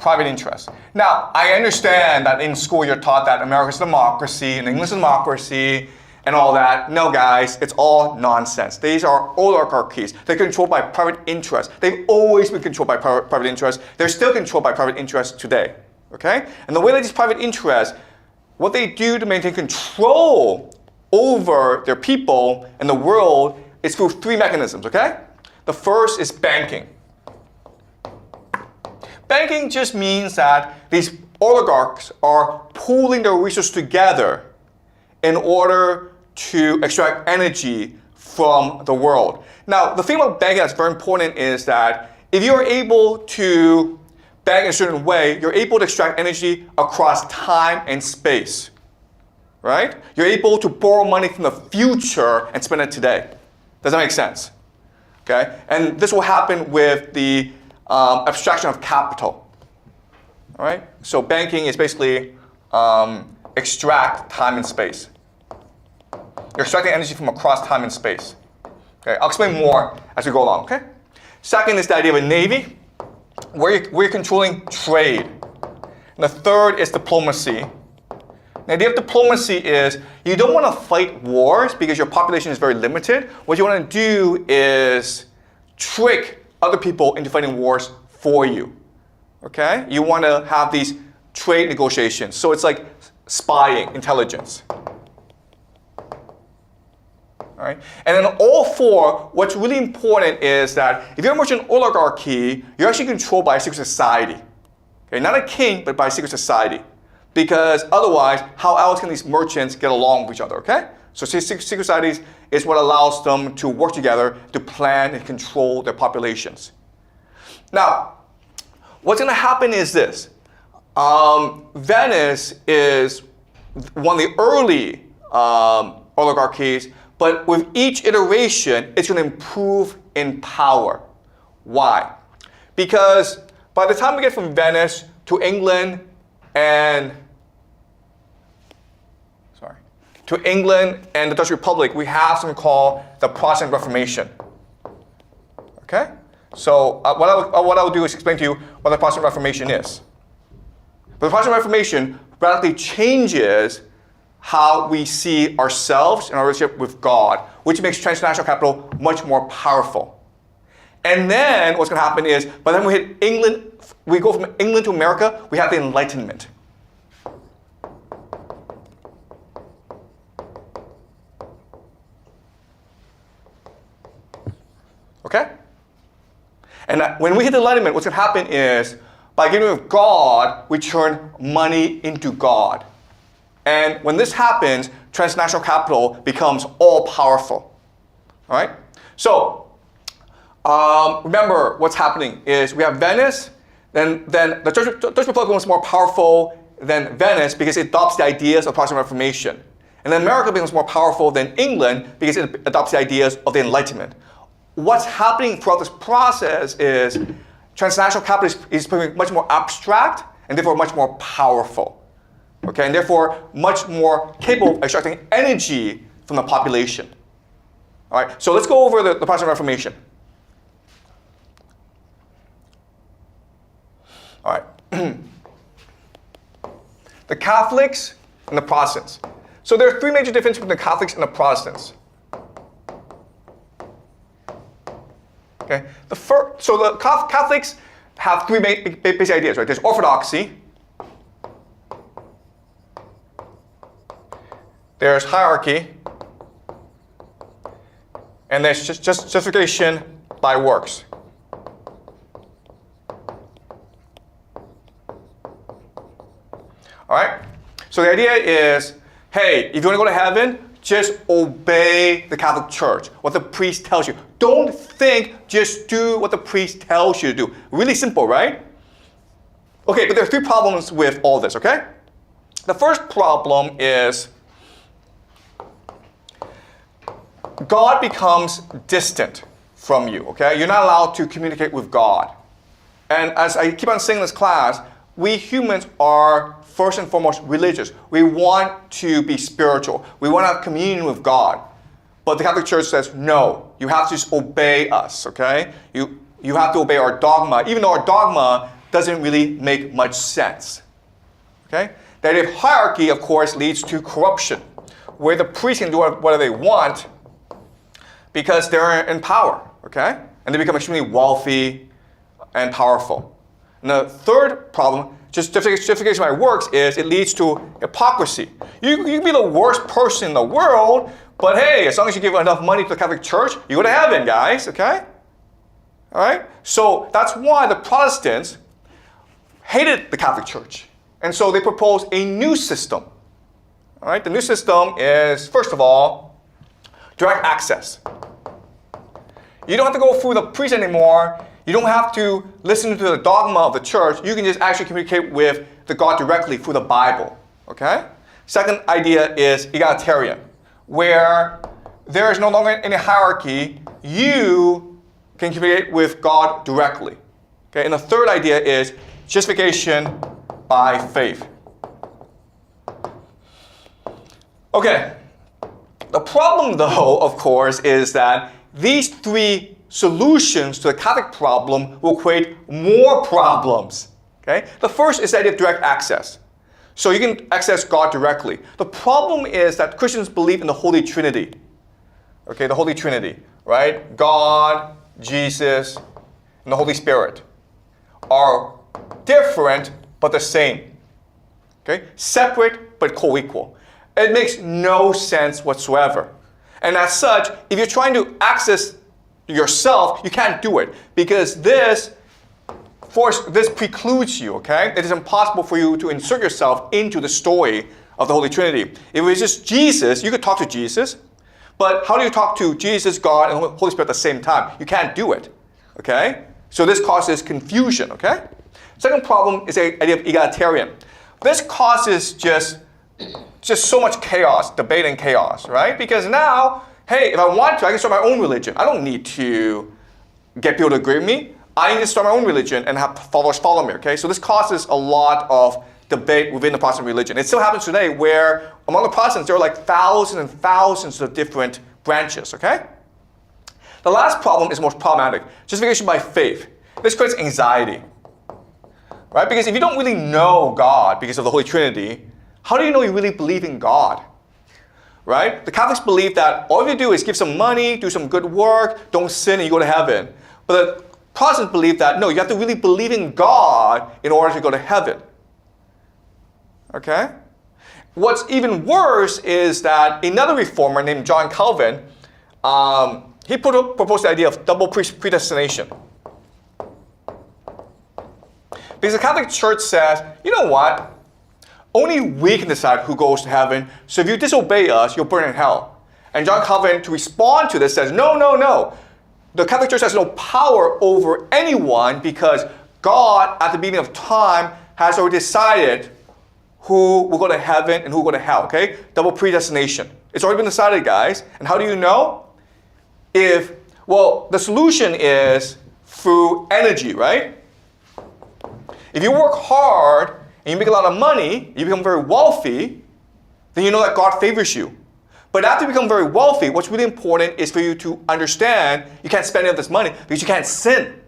[SPEAKER 1] private interest. Now, I understand that in school you're taught that America's a democracy and England's a democracy and all that. No, guys, it's all nonsense. These are oligarchies. They're controlled by private interests. They've always been controlled by private interests. They're still controlled by private interests today, okay? And the way that these private interests, what they do to maintain control over their people and the world is through three mechanisms, okay? The first is banking. Banking just means that these oligarchs are pooling their resources together in order to extract energy from the world. Now, the thing about banking that's very important is that if you're able to bank in a certain way, you're able to extract energy across time and space, right? You're able to borrow money from the future and spend it today. Does that make sense? Okay, and this will happen with the abstraction of capital. All right, so banking is basically extract time and space. You're extracting energy from across time and space. Okay, I'll explain more as we go along. Okay. Second is the idea of a navy, where you're controlling trade. And the third is diplomacy. The idea of diplomacy is you don't want to fight wars because your population is very limited. What you want to do is trick other people into fighting wars for you. Okay? You want to have these trade negotiations. So it's like spying, intelligence. All right? And then all four, what's really important is that if you're a merchant oligarchy, you're actually controlled by a secret society. Okay? Not a king, but by a secret society. Because otherwise, how else can these merchants get along with each other, okay? So secret societies is what allows them to work together to plan and control their populations. Now, what's going to happen is this. Venice is one of the early oligarchies, but with each iteration, it's going to improve in power. Why? Because by the time we get from Venice to England and the Dutch Republic, we have something called the Protestant Reformation. Okay? So what I will do is explain to you what the Protestant Reformation is. But the Protestant Reformation radically changes how we see ourselves and our relationship with God, which makes transnational capital much more powerful. And then what's going to happen is, by the time we hit England, we go from England to America, we have the Enlightenment. Okay? And when we hit the Enlightenment, what's going to happen is, by getting rid of God, we turn money into God. And when this happens, transnational capital becomes all-powerful. All right? So, remember what's happening is we have Venice, then the Dutch Republic becomes more powerful than Venice because it adopts the ideas of Protestant Reformation. And then America becomes more powerful than England because it adopts the ideas of the Enlightenment. What's happening throughout this process is transnational capital is becoming much more abstract and therefore much more powerful. Okay, and therefore much more capable of extracting energy from the population. All right, so let's go over the Protestant Reformation. All right. The Catholics and the Protestants. So there are three major differences between the Catholics and the Protestants. Okay. So the Catholics have three basic ideas, right? There's orthodoxy, there's hierarchy, and there's justification by works. All right? So the idea is, hey, if you want to go to heaven, just obey the Catholic Church, what the priest tells you. Don't think, just do what the priest tells you to do. Really simple, right? Okay, but there are three problems with all this, okay? The first problem is God becomes distant from you, okay? You're not allowed to communicate with God. And as I keep on saying in this class, we humans are first and foremost religious. We want to be spiritual. We want to have communion with God. But the Catholic Church says, no, you have to just obey us, okay? You have to obey our dogma, even though our dogma doesn't really make much sense. Okay? The idea of hierarchy, of course, leads to corruption, where the priests can do whatever they want because they're in power, okay? And they become extremely wealthy and powerful. And the third problem, just justification by works, is it leads to hypocrisy. You can be the worst person in the world, but hey, as long as you give enough money to the Catholic Church, you go to heaven, guys, okay? All right? So that's why the Protestants hated the Catholic Church. And so they proposed a new system. All right? The new system is, first of all, direct access. You don't have to go through the priest anymore. You don't have to listen to the dogma of the church. You can just actually communicate with the God directly through the Bible. Okay? Second idea is egalitarian, where there is no longer any hierarchy. You can communicate with God directly. Okay? And the third idea is justification by faith. Okay. The problem, though, of course, is that these three solutions to the Catholic problem will create more problems. Okay? The first is the idea of direct access. So you can access God directly. The problem is that Christians believe in the Holy Trinity. Okay, the Holy Trinity, right? God, Jesus, and the Holy Spirit are different but the same. Okay? Separate but co-equal. It makes no sense whatsoever. And as such, if you're trying to access yourself, you can't do it because this precludes you, okay? It is impossible for you to insert yourself into the story of the Holy Trinity. If it was just Jesus, you could talk to Jesus, but how do you talk to Jesus, God, and the Holy Spirit at the same time? You can't do it, okay? So this causes confusion, okay? Second problem is the idea of egalitarian. This causes just so much chaos, debate and chaos, right? Because now, hey, if I want to, I can start my own religion. I don't need to get people to agree with me. I need to start my own religion and have followers follow me, okay? So this causes a lot of debate within the Protestant religion. It still happens today where among the Protestants, there are like thousands and thousands of different branches, okay? The last problem is most problematic. Justification by faith. This creates anxiety, right? Because if you don't really know God because of the Holy Trinity, how do you know you really believe in God? Right? The Catholics believe that all you do is give some money, do some good work, don't sin, and you go to heaven. But the Protestants believe that, no, you have to really believe in God in order to go to heaven. Okay? What's even worse is that another reformer named John Calvin, he proposed the idea of double predestination. Because the Catholic Church says, you know what? Only we can decide who goes to heaven, so if you disobey us, you'll burn in hell. And John Calvin, to respond to this, says, no, no, no. The Catholic Church has no power over anyone because God, at the beginning of time, has already decided who will go to heaven and who will go to hell, okay? Double predestination. It's already been decided, guys. And how do you know? Well, the solution is through energy, right? If you work hard, and you make a lot of money, you become very wealthy, then you know that God favors you. But after you become very wealthy, what's really important is for you to understand you can't spend any of this money because you can't sin.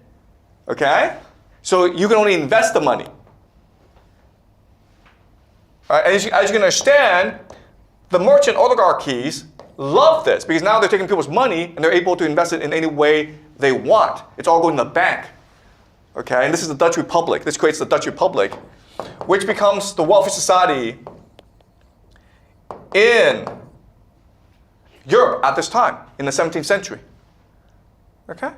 [SPEAKER 1] Okay? So you can only invest the money. All right? As you can understand, the merchant oligarchies love this because now they're taking people's money and they're able to invest it in any way they want. It's all going to the bank. Okay? And this is the Dutch Republic. This creates the Dutch Republic, which becomes the wealthy society in Europe at this time, in the 17th century. Okay?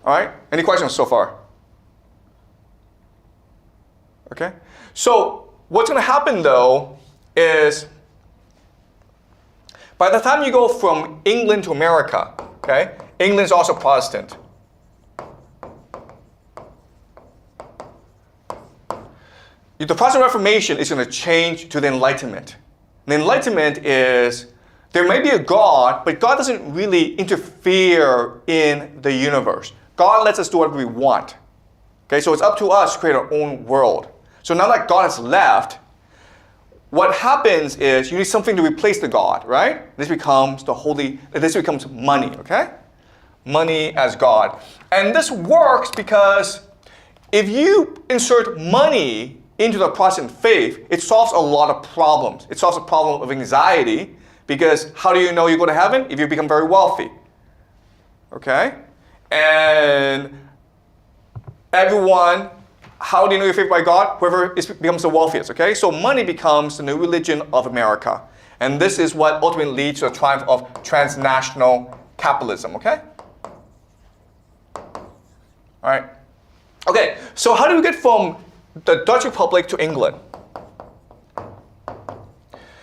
[SPEAKER 1] All right? Any questions so far? Okay? So what's going to happen, though, is by the time you go from England to America, okay, England's also Protestant. The Protestant Reformation is going to change to the Enlightenment. The Enlightenment is, there may be a God, but God doesn't really interfere in the universe. God lets us do whatever we want. Okay, so it's up to us to create our own world. So now that God has left, what happens is you need something to replace the God, right? This becomes money, okay? Money as God. And this works because if you insert money into the Protestant faith, it solves a lot of problems. It solves a problem of anxiety, because how do you know you go to heaven? If you become very wealthy. Okay? And everyone, how do you know you're favored by God? Whoever becomes the wealthiest, okay? So money becomes the new religion of America. And this is what ultimately leads to the triumph of transnational capitalism, okay? All right. Okay, so how do we get from the Dutch Republic to England?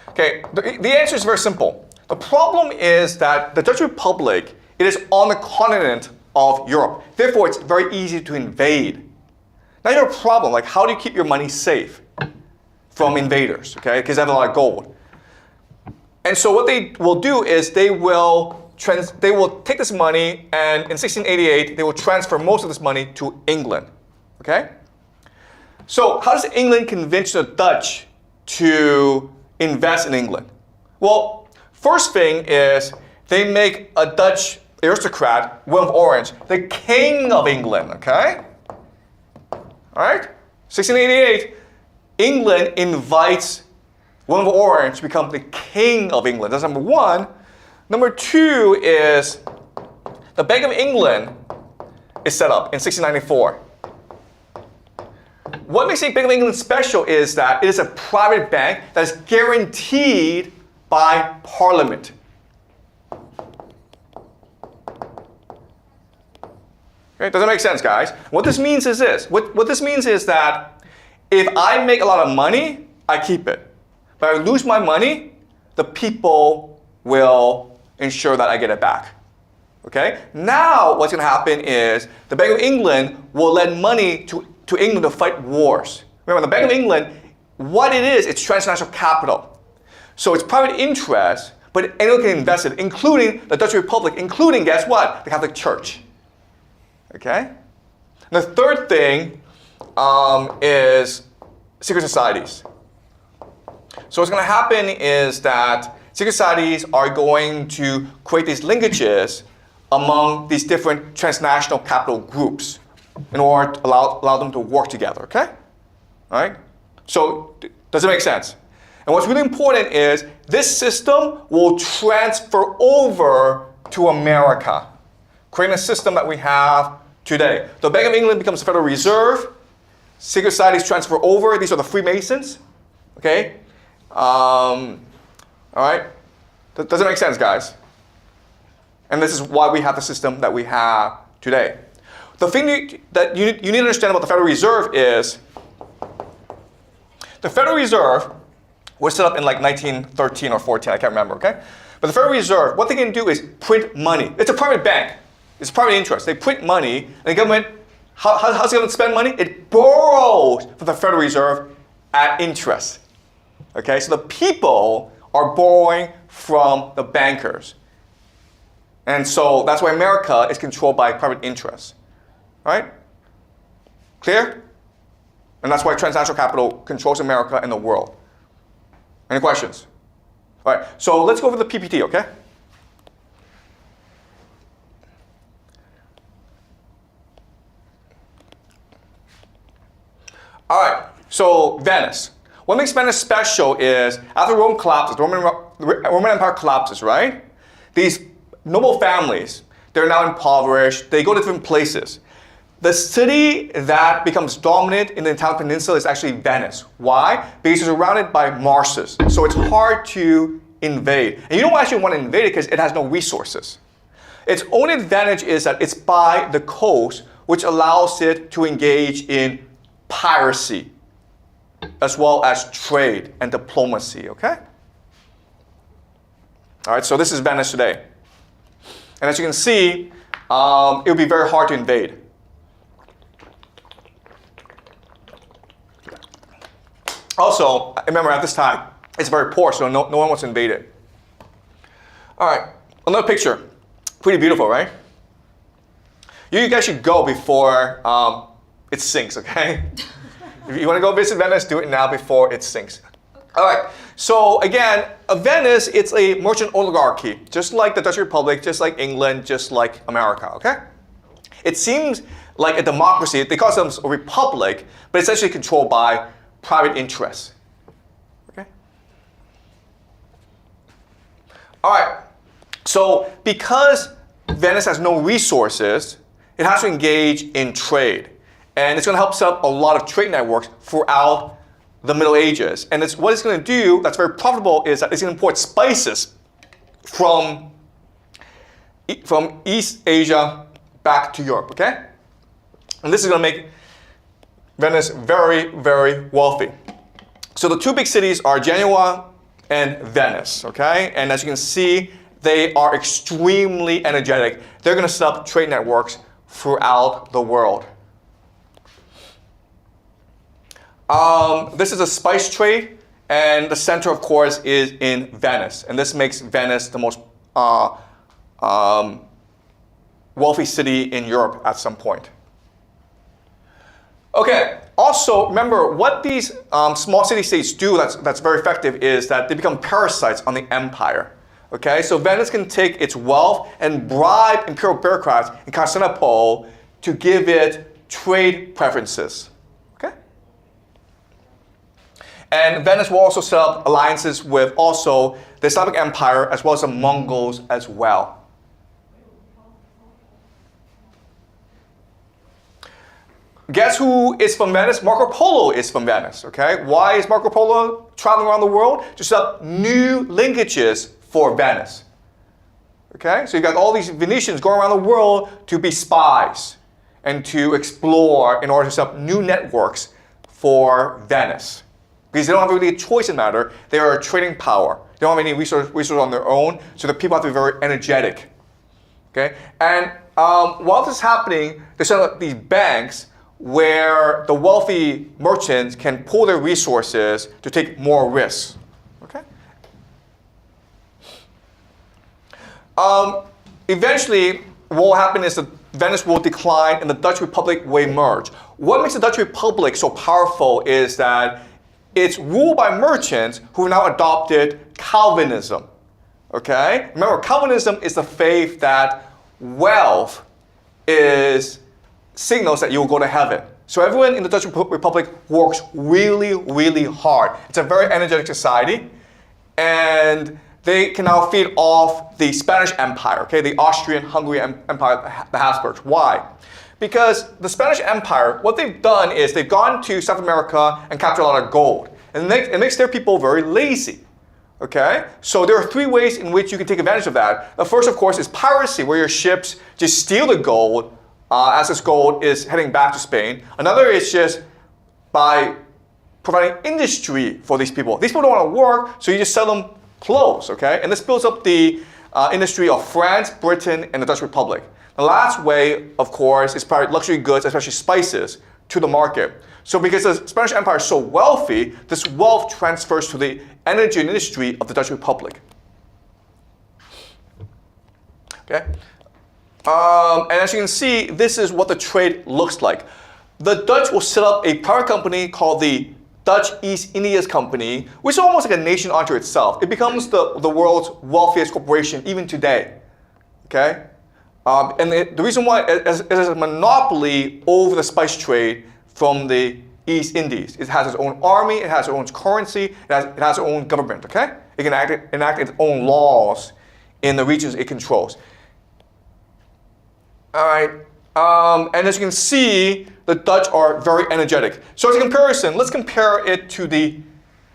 [SPEAKER 1] Okay, the answer is very simple. The problem is that the Dutch Republic, it is on the continent of Europe. Therefore, it's very easy to invade. Now you have a problem, like how do you keep your money safe from invaders, okay? Because they have a lot of gold. And so what they will do is they will take this money, and in 1688, they will transfer most of this money to England, okay? So how does England convince the Dutch to invest in England? Well, first thing is they make a Dutch aristocrat, Willem of Orange, the king of England, okay? All right? 1688, England invites Willem of Orange to become the king of England. That's number one. Number two is the Bank of England is set up in 1694. What makes the Bank of England special is that it is a private bank that is guaranteed by Parliament. Okay, does that make sense, guys? What this means is this. What this means is that if I make a lot of money, I keep it. But if I lose my money, the people will ensure that I get it back. Okay? Now what's going to happen is the Bank of England will lend money to England to fight wars. Remember, the Bank of England, what it is, it's transnational capital. So it's private interest, but anyone can invest it, including the Dutch Republic, including, guess what? The Catholic Church. Okay? And the third thing is secret societies. So what's going to happen is that secret societies are going to create these linkages among these different transnational capital groups in order to allow them to work together, okay? All right? So does it make sense? And what's really important is this system will transfer over to America, creating a system that we have today. The Bank of England becomes the Federal Reserve. Secret societies transfer over. These are the Freemasons, okay? All right? Does it make sense, guys? And this is why we have the system that we have today. The thing that you need to understand about the Federal Reserve is the Federal Reserve was set up in like 1913 or 14, I can't remember, okay? But the Federal Reserve, what they can do is print money. It's a private bank. It's private interest. They print money, and the government, how's the government spend money? It borrows from the Federal Reserve at interest. Okay, so the people are borrowing from the bankers. And so that's why America is controlled by private interests. Right? Clear? And that's why transnational capital controls America and the world. Any questions? All right, so let's go over the PPT, okay? All right, so Venice. What makes Venice special is after Rome collapses, the Roman Empire collapses, right? These noble families, they're now impoverished. They go to different places. The city that becomes dominant in the Italian peninsula is actually Venice. Why? Because it's surrounded by marshes. So it's hard to invade. And you don't actually want to invade it because it has no resources. Its only advantage is that it's by the coast, which allows it to engage in piracy, as well as trade and diplomacy, okay? All right, so this is Venice today. And as you can see, it would be very hard to invade. Also, remember at this time, it's very poor, so no one wants to invade it. All right, another picture. Pretty beautiful, right? You guys should go before it sinks, okay? If you want to go visit Venice, do it now before it sinks. All right, so again, Venice, it's a merchant oligarchy, just like the Dutch Republic, just like England, just like America, okay? It seems like a democracy. They call themselves a republic, but essentially controlled by private interests. Okay? All right. So because Venice has no resources, it has to engage in trade. And it's going to help set up a lot of trade networks throughout the Middle Ages. And what it's going to do that's very profitable is that it's going to import spices from East Asia back to Europe, okay? And this is going to make Venice very, very wealthy. So the two big cities are Genoa and Venice, okay? And as you can see, they are extremely energetic. They're going to set up trade networks throughout the world. This is a spice trade, and the center, of course, is in Venice. And this makes Venice the most wealthy city in Europe at some point. Okay, also remember what these small city-states do that's very effective is that they become parasites on the empire. Okay, so Venice can take its wealth and bribe imperial bureaucrats in Constantinople to give it trade preferences. Okay? And Venice will also set up alliances with also the Islamic Empire as well as the Mongols as well. Guess who is from Venice? Marco Polo is from Venice, okay? Why is Marco Polo traveling around the world? To set up new linkages for Venice, okay? So you got all these Venetians going around the world to be spies and to explore in order to set up new networks for Venice. Because they don't have really a choice in the matter. They are a trading power. They don't have any resources on their own, so the people have to be very energetic, okay? And while this is happening, they set up these banks where the wealthy merchants can pool their resources to take more risks. Okay? Eventually, what will happen is that Venice will decline and the Dutch Republic will emerge. What makes the Dutch Republic so powerful is that it's ruled by merchants who have now adopted Calvinism. Okay? Remember, Calvinism is the faith that wealth is signals that you will go to heaven. So everyone in the Dutch Republic works really, really hard. It's a very energetic society, and they can now feed off the Spanish Empire, okay, the Austrian-Hungarian Empire, the Habsburgs. Why? Because the Spanish Empire, what they've done is they've gone to South America and captured a lot of gold, and it makes their people very lazy. Okay, so there are three ways in which you can take advantage of that. The first, of course, is piracy, where your ships just steal the gold as this gold is heading back to Spain. Another is just by providing industry for these people. These people don't want to work, so you just sell them clothes, okay? And this builds up the industry of France, Britain, and the Dutch Republic. The last way, of course, is probably luxury goods, especially spices, to the market. So because the Spanish Empire is so wealthy, this wealth transfers to the energy industry of the Dutch Republic. Okay? And as you can see, this is what the trade looks like. The Dutch will set up a private company called the Dutch East Indies Company, which is almost like a nation unto itself. It becomes the world's wealthiest corporation even today. Okay? And the reason why it has a monopoly over the spice trade from the East Indies. It has its own army, it has its own currency, it has its own government, okay? It can enact its own laws in the regions it controls. All right, and as you can see, the Dutch are very energetic. So as a comparison, let's compare it to the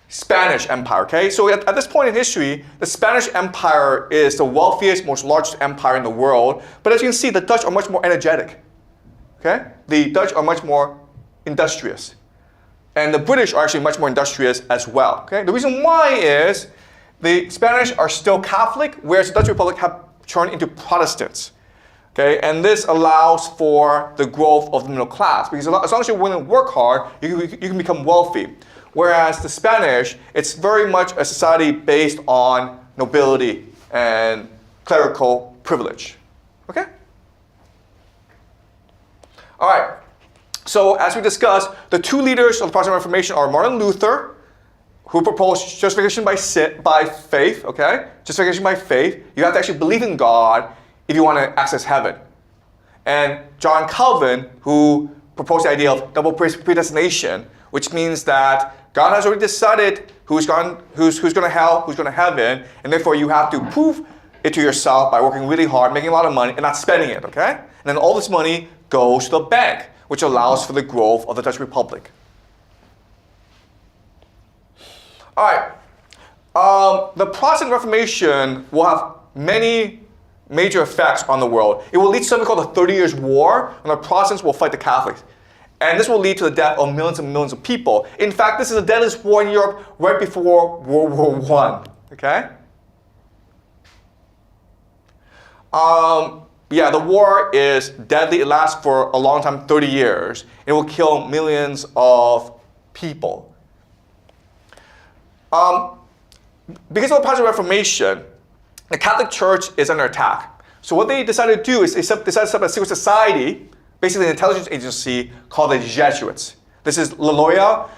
[SPEAKER 1] Spanish Empire, okay? So at this point in history, the Spanish Empire is the wealthiest, most largest empire in the world. But as you can see, the Dutch are much more energetic, okay? The Dutch are much more industrious. And the British are actually much more industrious as well, okay? The reason why is the Spanish are still Catholic, whereas the Dutch Republic have turned into Protestants. Okay, and this allows for the growth of the middle class, because as long as you're willing to work hard, you can become wealthy. Whereas the Spanish, it's very much a society based on nobility and clerical privilege. Okay? All right. So as we discussed, the two leaders of the Protestant Reformation are Martin Luther, who proposed justification by faith. Okay, justification by faith. You have to actually believe in God if you want to access heaven. and John Calvin, who proposed the idea of double predestination, which means that God has already decided who's going to hell, who's going to heaven, and therefore you have to prove it to yourself by working really hard, making a lot of money, and not spending it, okay? And then all this money goes to the bank, which allows for the growth of the Dutch Republic. All right. The Protestant Reformation will have many major effects on the world. It will lead to something called the 30 Years' War, and the Protestants will fight the Catholics. And this will lead to the death of millions and millions of people. In fact, this is the deadliest war in Europe right before World War I. Okay? Yeah, the war is deadly. It lasts for a long time, 30 years. It will kill millions of people. Because of the Protestant Reformation, the Catholic Church is under attack. So what they decided to do is they decided to set up a secret society, basically an intelligence agency called the Jesuits. This is Loyola.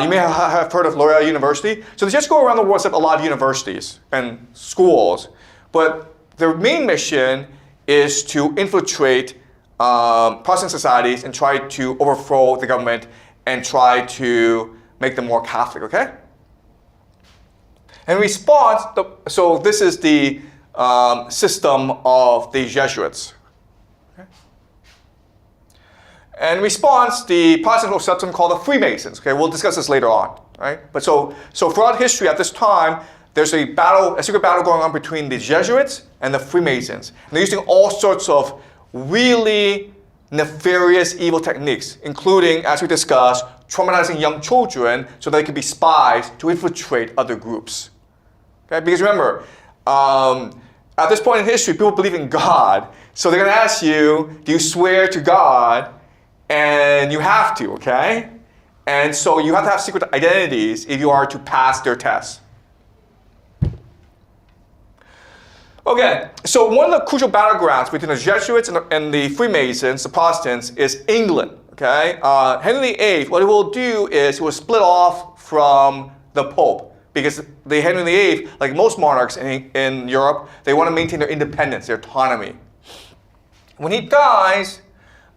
[SPEAKER 1] You may have heard of Loyola University. So the Jesuits go around the world, set up a lot of universities and schools. But their main mission is to infiltrate Protestant societies and try to overthrow the government and try to make them more Catholic, okay? In response, so this is the system of the Jesuits. Okay? And in response, the Protestants will set something called the Freemasons. Okay, we'll discuss this later on. Right? But so throughout history, at this time, there's a secret battle going on between the Jesuits and the Freemasons. And they're using all sorts of really nefarious, evil techniques, including, as we discussed, traumatizing young children so they could be spies to infiltrate other groups. Okay? Because remember, at this point in history, people believe in God. So they're going to ask you, do you swear to God? And you have to, okay? And so you have to have secret identities if you are to pass their tests. Okay, so one of the crucial battlegrounds between the Jesuits and the Freemasons, the Protestants, is England. Okay, Henry VIII, what he will do is he will split off from the Pope because the Henry VIII, like most monarchs in Europe, they want to maintain their independence, their autonomy. When he dies,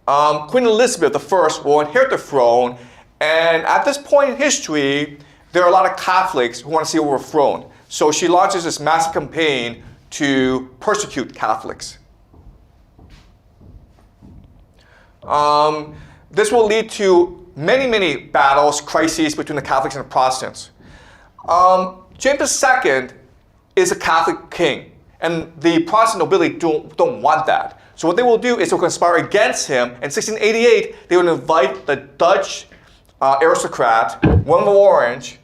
[SPEAKER 1] Queen Elizabeth I will inherit the throne, and at this point in history, there are a lot of Catholics who want to see her overthrown. So she launches this massive campaign to persecute Catholics. This will lead to many, many battles, crises between the Catholics and the Protestants. James II is a Catholic king, and the Protestant nobility don't want that. So what they will do is they'll conspire against him. In 1688, they will invite the Dutch aristocrat, William of Orange,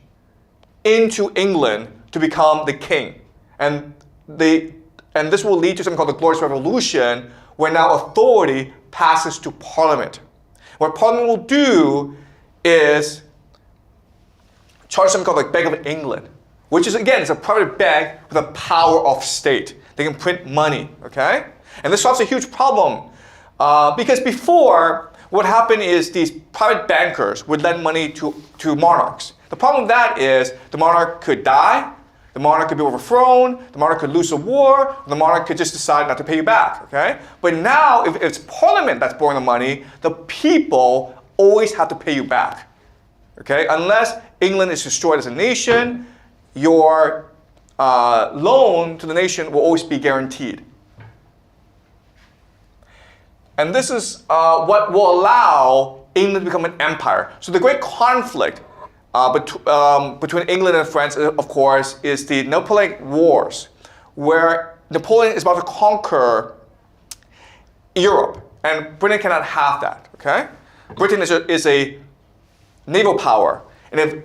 [SPEAKER 1] into England to become the king. And this will lead to something called the Glorious Revolution, where now authority passes to Parliament. What Parliament will do is charge something called the Bank of England, which is, again, it's a private bank with the power of state. They can print money, okay? And this solves a huge problem because before, what happened is these private bankers would lend money to monarchs. The problem with that is the monarch could die, the monarch could be overthrown, the monarch could lose a war, the monarch could just decide not to pay you back, okay? But now, if it's Parliament that's borrowing the money, the people always have to pay you back, okay? Unless England is destroyed as a nation, your loan to the nation will always be guaranteed. And this is what will allow England to become an empire. So the great conflict between England and France, of course, is the Napoleonic Wars, where Napoleon is about to conquer Europe, and Britain cannot have that, okay? Britain is a naval power, and if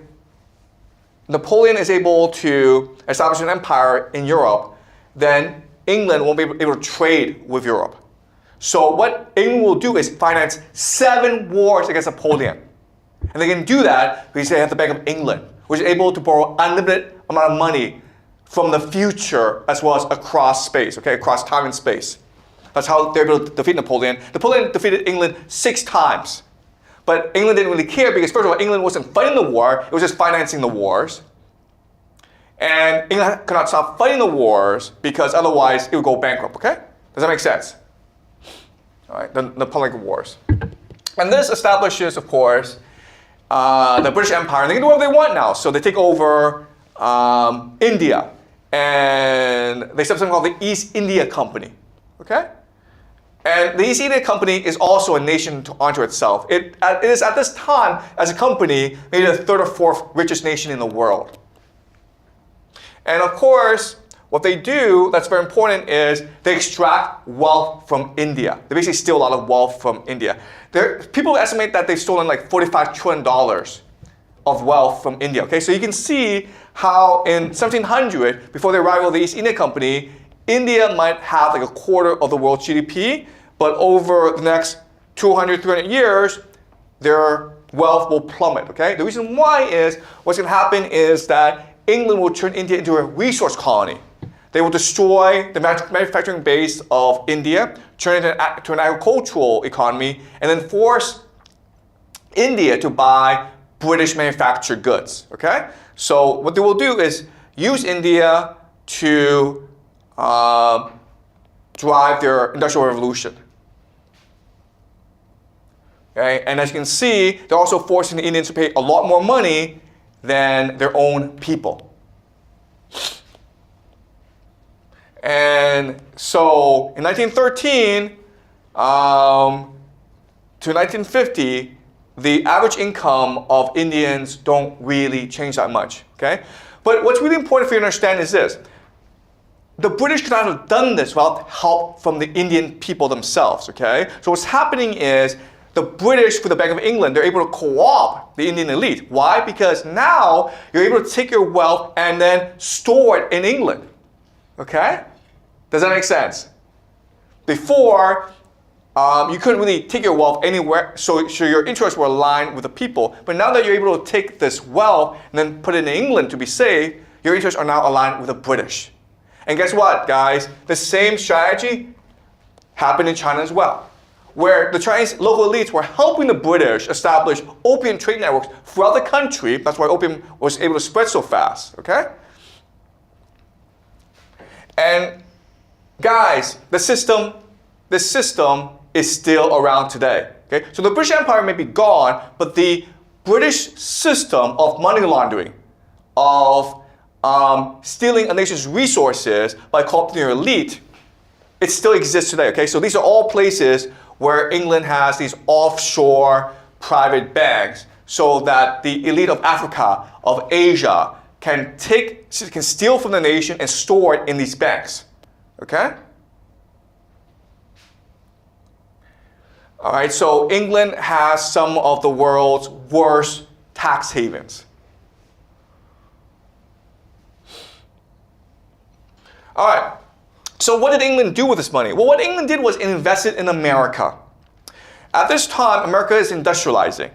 [SPEAKER 1] Napoleon is able to establish an empire in Europe, then England won't be able to trade with Europe. So what England will do is finance 7 wars against Napoleon. And they can do that because they have the Bank of England, which is able to borrow unlimited amount of money from the future as well as across space, okay, across time and space. That's how they're able to defeat Napoleon. Napoleon defeated England 6 times. But England didn't really care because, first of all, England wasn't fighting the war, it was just financing the wars. And England could not stop fighting the wars because otherwise it would go bankrupt, okay? Does that make sense? All right, the Napoleonic Wars. And this establishes, of course, the British Empire. And they can do whatever they want now. So they take over India. And they set up something called the East India Company. Okay? And the East India Company is also a nation unto itself. It is at this time, as a company, maybe the third or fourth richest nation in the world. And of course, what they do that's very important is they extract wealth from India. They basically steal a lot of wealth from India. People estimate that they've stolen like $45 trillion of wealth from India. Okay, so you can see how in 1700, before the arrival of the East India Company, India might have like a quarter of the world's GDP, but over the next 200, 300 years, their wealth will plummet. Okay, the reason why is what's going to happen is that England will turn India into a resource colony. They will destroy the manufacturing base of India, turn it into an agricultural economy, and then force India to buy British manufactured goods. Okay? So what they will do is use India to drive their industrial revolution. Okay? And as you can see, they're also forcing the Indians to pay a lot more money than their own people. And so in 1913 to 1950, the average income of Indians don't really change that much. Okay? But what's really important for you to understand is this. The British could not have done this without help from the Indian people themselves. Okay? So what's happening is the British, for the Bank of England, they're able to co-opt the Indian elite. Why? Because now you're able to take your wealth and then store it in England. Okay? Does that make sense? Before, you couldn't really take your wealth anywhere, so your interests were aligned with the people. But now that you're able to take this wealth and then put it in England to be safe, your interests are now aligned with the British. And guess what, guys? The same strategy happened in China as well, where the Chinese local elites were helping the British establish opium trade networks throughout the country. That's why opium was able to spread so fast, okay? And guys, the system is still around today, okay? So the British Empire may be gone, but the British system of money laundering, of stealing a nation's resources by corrupting your elite, it still exists today, okay? So these are all places where England has these offshore private banks so that the elite of Africa, of Asia, can steal from the nation and store it in these banks, okay? All right, so England has some of the world's worst tax havens. All right, so what did England do with this money? Well, what England did was invest it in America. At this time, America is industrializing.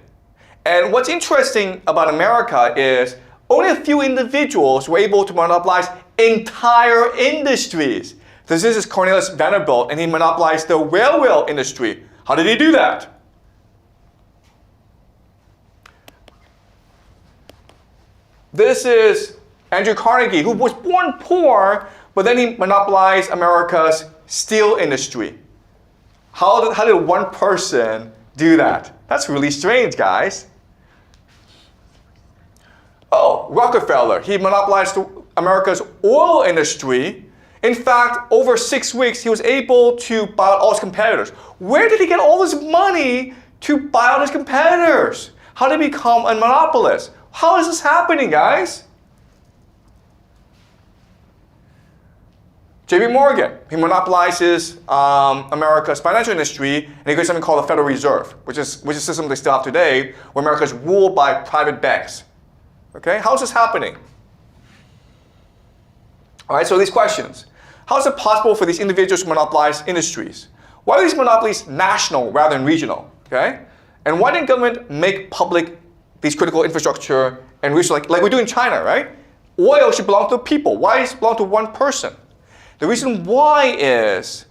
[SPEAKER 1] And what's interesting about America is only a few individuals were able to monopolize entire industries. This is Cornelius Vanderbilt, and he monopolized the railway industry. How did he do that? This is Andrew Carnegie, who was born poor, but then he monopolized America's steel industry. How did one person do that? That's really strange, guys. Oh, Rockefeller, he monopolized America's oil industry. In fact, over 6 weeks, he was able to buy out all his competitors. Where did he get all this money to buy out his competitors? How did he become a monopolist? How is this happening, guys? J.P. Morgan, he monopolizes America's financial industry, and he creates something called the Federal Reserve, which is a system they still have today, where America is ruled by private banks. Okay, how is this happening? All right, so these questions. How is it possible for these individuals to monopolize industries? Why are these monopolies national rather than regional? Okay, and why didn't government make public these critical infrastructure and resources like we do in China, right? Oil should belong to the people. Why does it belong to one person? The reason why is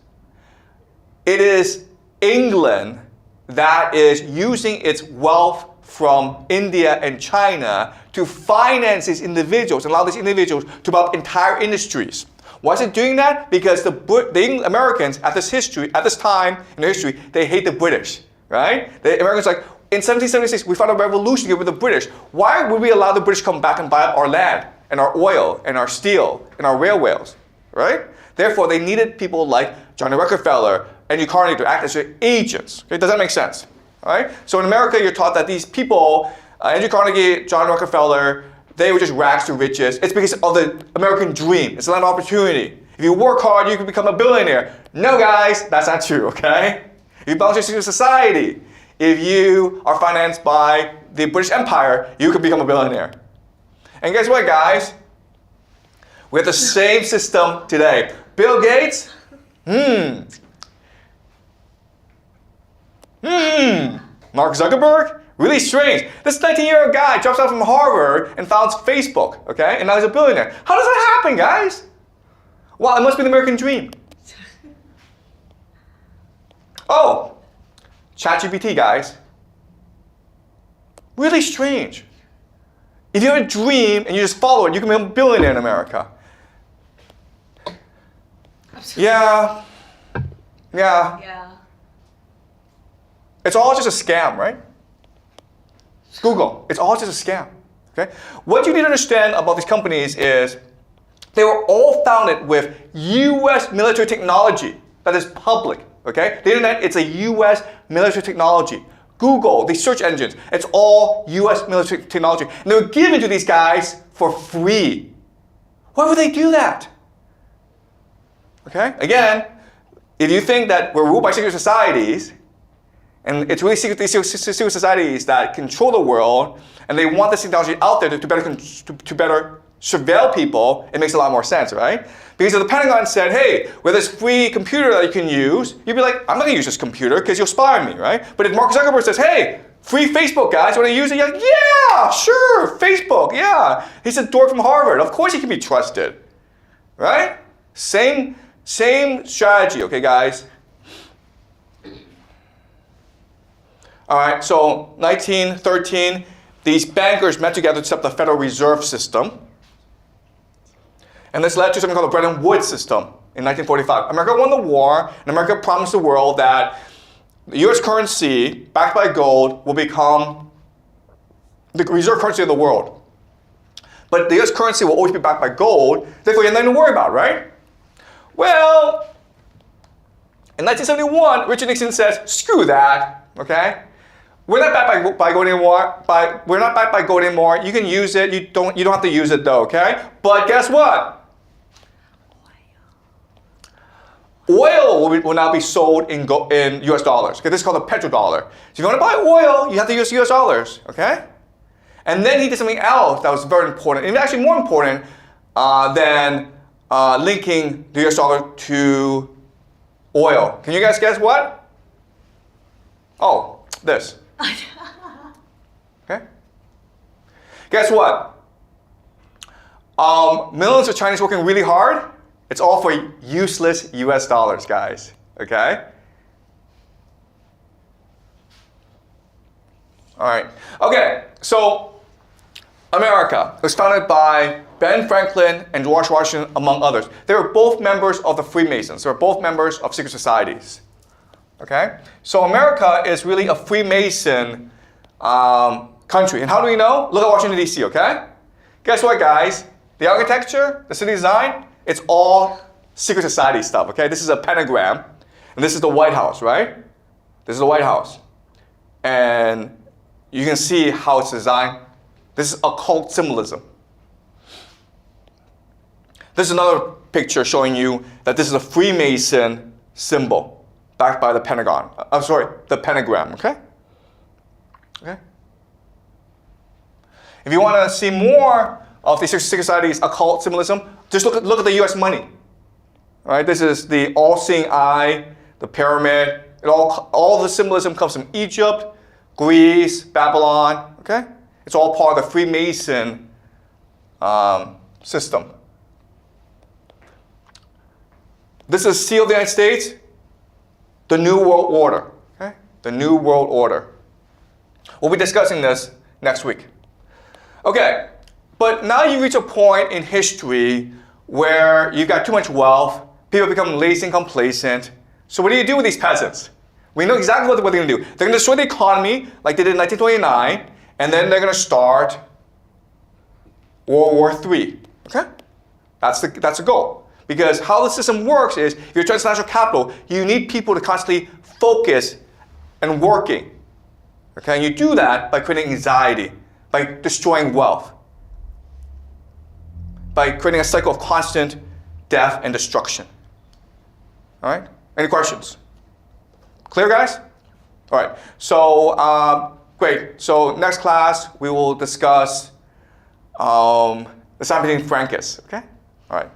[SPEAKER 1] it is England that is using its wealth from India and China to finance these individuals and allow these individuals to build up entire industries. Why is it doing that? Because the Americans at this time in their history, they hate the British, right? The Americans like, in 1776, we fought a revolution with the British. Why would we allow the British come back and buy up our land and our oil and our steel and our railways, right? Therefore, they needed people like John Rockefeller and Andrew Carnegie to act as their agents. Okay? Does that make sense? All right? So in America, you're taught that these people, Andrew Carnegie, John Rockefeller, they were just rags to riches. It's because of the American dream. It's a land of opportunity. If you work hard, you can become a billionaire. No, guys, that's not true, okay? If you belong to a secret society, if you are financed by the British Empire, you can become a billionaire. And guess what, guys? We have the same system today. Bill Gates, Mark Zuckerberg, really strange. This 19-year-old guy drops out from Harvard and founds Facebook, okay? And now he's a billionaire. How does that happen, guys? Well, it must be the American dream. Oh, ChatGPT, guys. Really strange. If you have a dream and you just follow it, you can become a billionaire in America. Yeah. It's all just a scam, right? Google, it's all just a scam, okay? What you need to understand about these companies is they were all founded with US military technology that is public, okay? The internet, it's a US military technology. Google, these search engines, it's all US military technology. And they were given to these guys for free. Why would they do that? Okay, again, if you think that we're ruled by secret societies, and it's really secret societies that control the world, and they want this technology out there to better surveil people, it makes a lot more sense, right? Because if the Pentagon said, hey, we have this free computer that you can use, you'd be like, I'm not going to use this computer because you'll spy on me, right? But if Mark Zuckerberg says, hey, free Facebook, guys, you want to use it? You're like, yeah, sure, Facebook, yeah. He's a dork from Harvard. Of course he can be trusted, right? Same strategy, okay, guys? All right, so 1913, these bankers met together to set up the Federal Reserve System. And this led to something called the Bretton Woods system in 1945. America won the war, and America promised the world that the US currency, backed by gold, will become the reserve currency of the world. But the US currency will always be backed by gold, therefore you have nothing to worry about, right? Well, in 1971, Richard Nixon says, screw that, okay? We're not backed by gold anymore. We're not backed by gold anymore. You can use it. You don't have to use it though, okay? But guess what? Oil will now be sold in US dollars. Okay, this is called the petrodollar. So if you want to buy oil, you have to use US dollars, okay? And then he did something else that was very important, and actually more important than linking the US dollar to oil. Can you guys guess what? Oh, this. Okay? Guess what? Millions of Chinese working really hard. It's all for useless US dollars, guys. Okay? All right. Okay, so America was founded by Ben Franklin and George Washington, among others. They were both members of the Freemasons. They were both members of secret societies. Okay? So America is really a Freemason country. And how do we know? Look at Washington, D.C., okay? Guess what, guys? The architecture, the city design, it's all secret society stuff, okay? This is a pentagram, and this is the White House, right? This is the White House. And you can see how it's designed. This is occult symbolism. This is another picture showing you that this is a Freemason symbol backed by the Pentagon. I'm sorry, the pentagram, okay? Okay? If you want to see more of the secret society's occult symbolism, just look at the US money. All right, this is the all-seeing eye, the pyramid. All the symbolism comes from Egypt, Greece, Babylon, okay? It's all part of the Freemason system. This is seal of the United States, the New World Order, okay? The New World Order. We'll be discussing this next week. Okay, but now you reach a point in history where you've got too much wealth, people become lazy and complacent. So what do you do with these peasants? We know exactly what they're going to do. They're going to destroy the economy like they did in 1929, and then they're going to start World War III. Okay? That's the goal. Because how the system works is, if you're transnational capital, you need people to constantly focus and working. Okay? And you do that by creating anxiety, by destroying wealth, by creating a cycle of constant death and destruction. All right? Any questions? Clear, guys? All right. So, great. So, next class, we will discuss the sign between Francus. Okay? All right.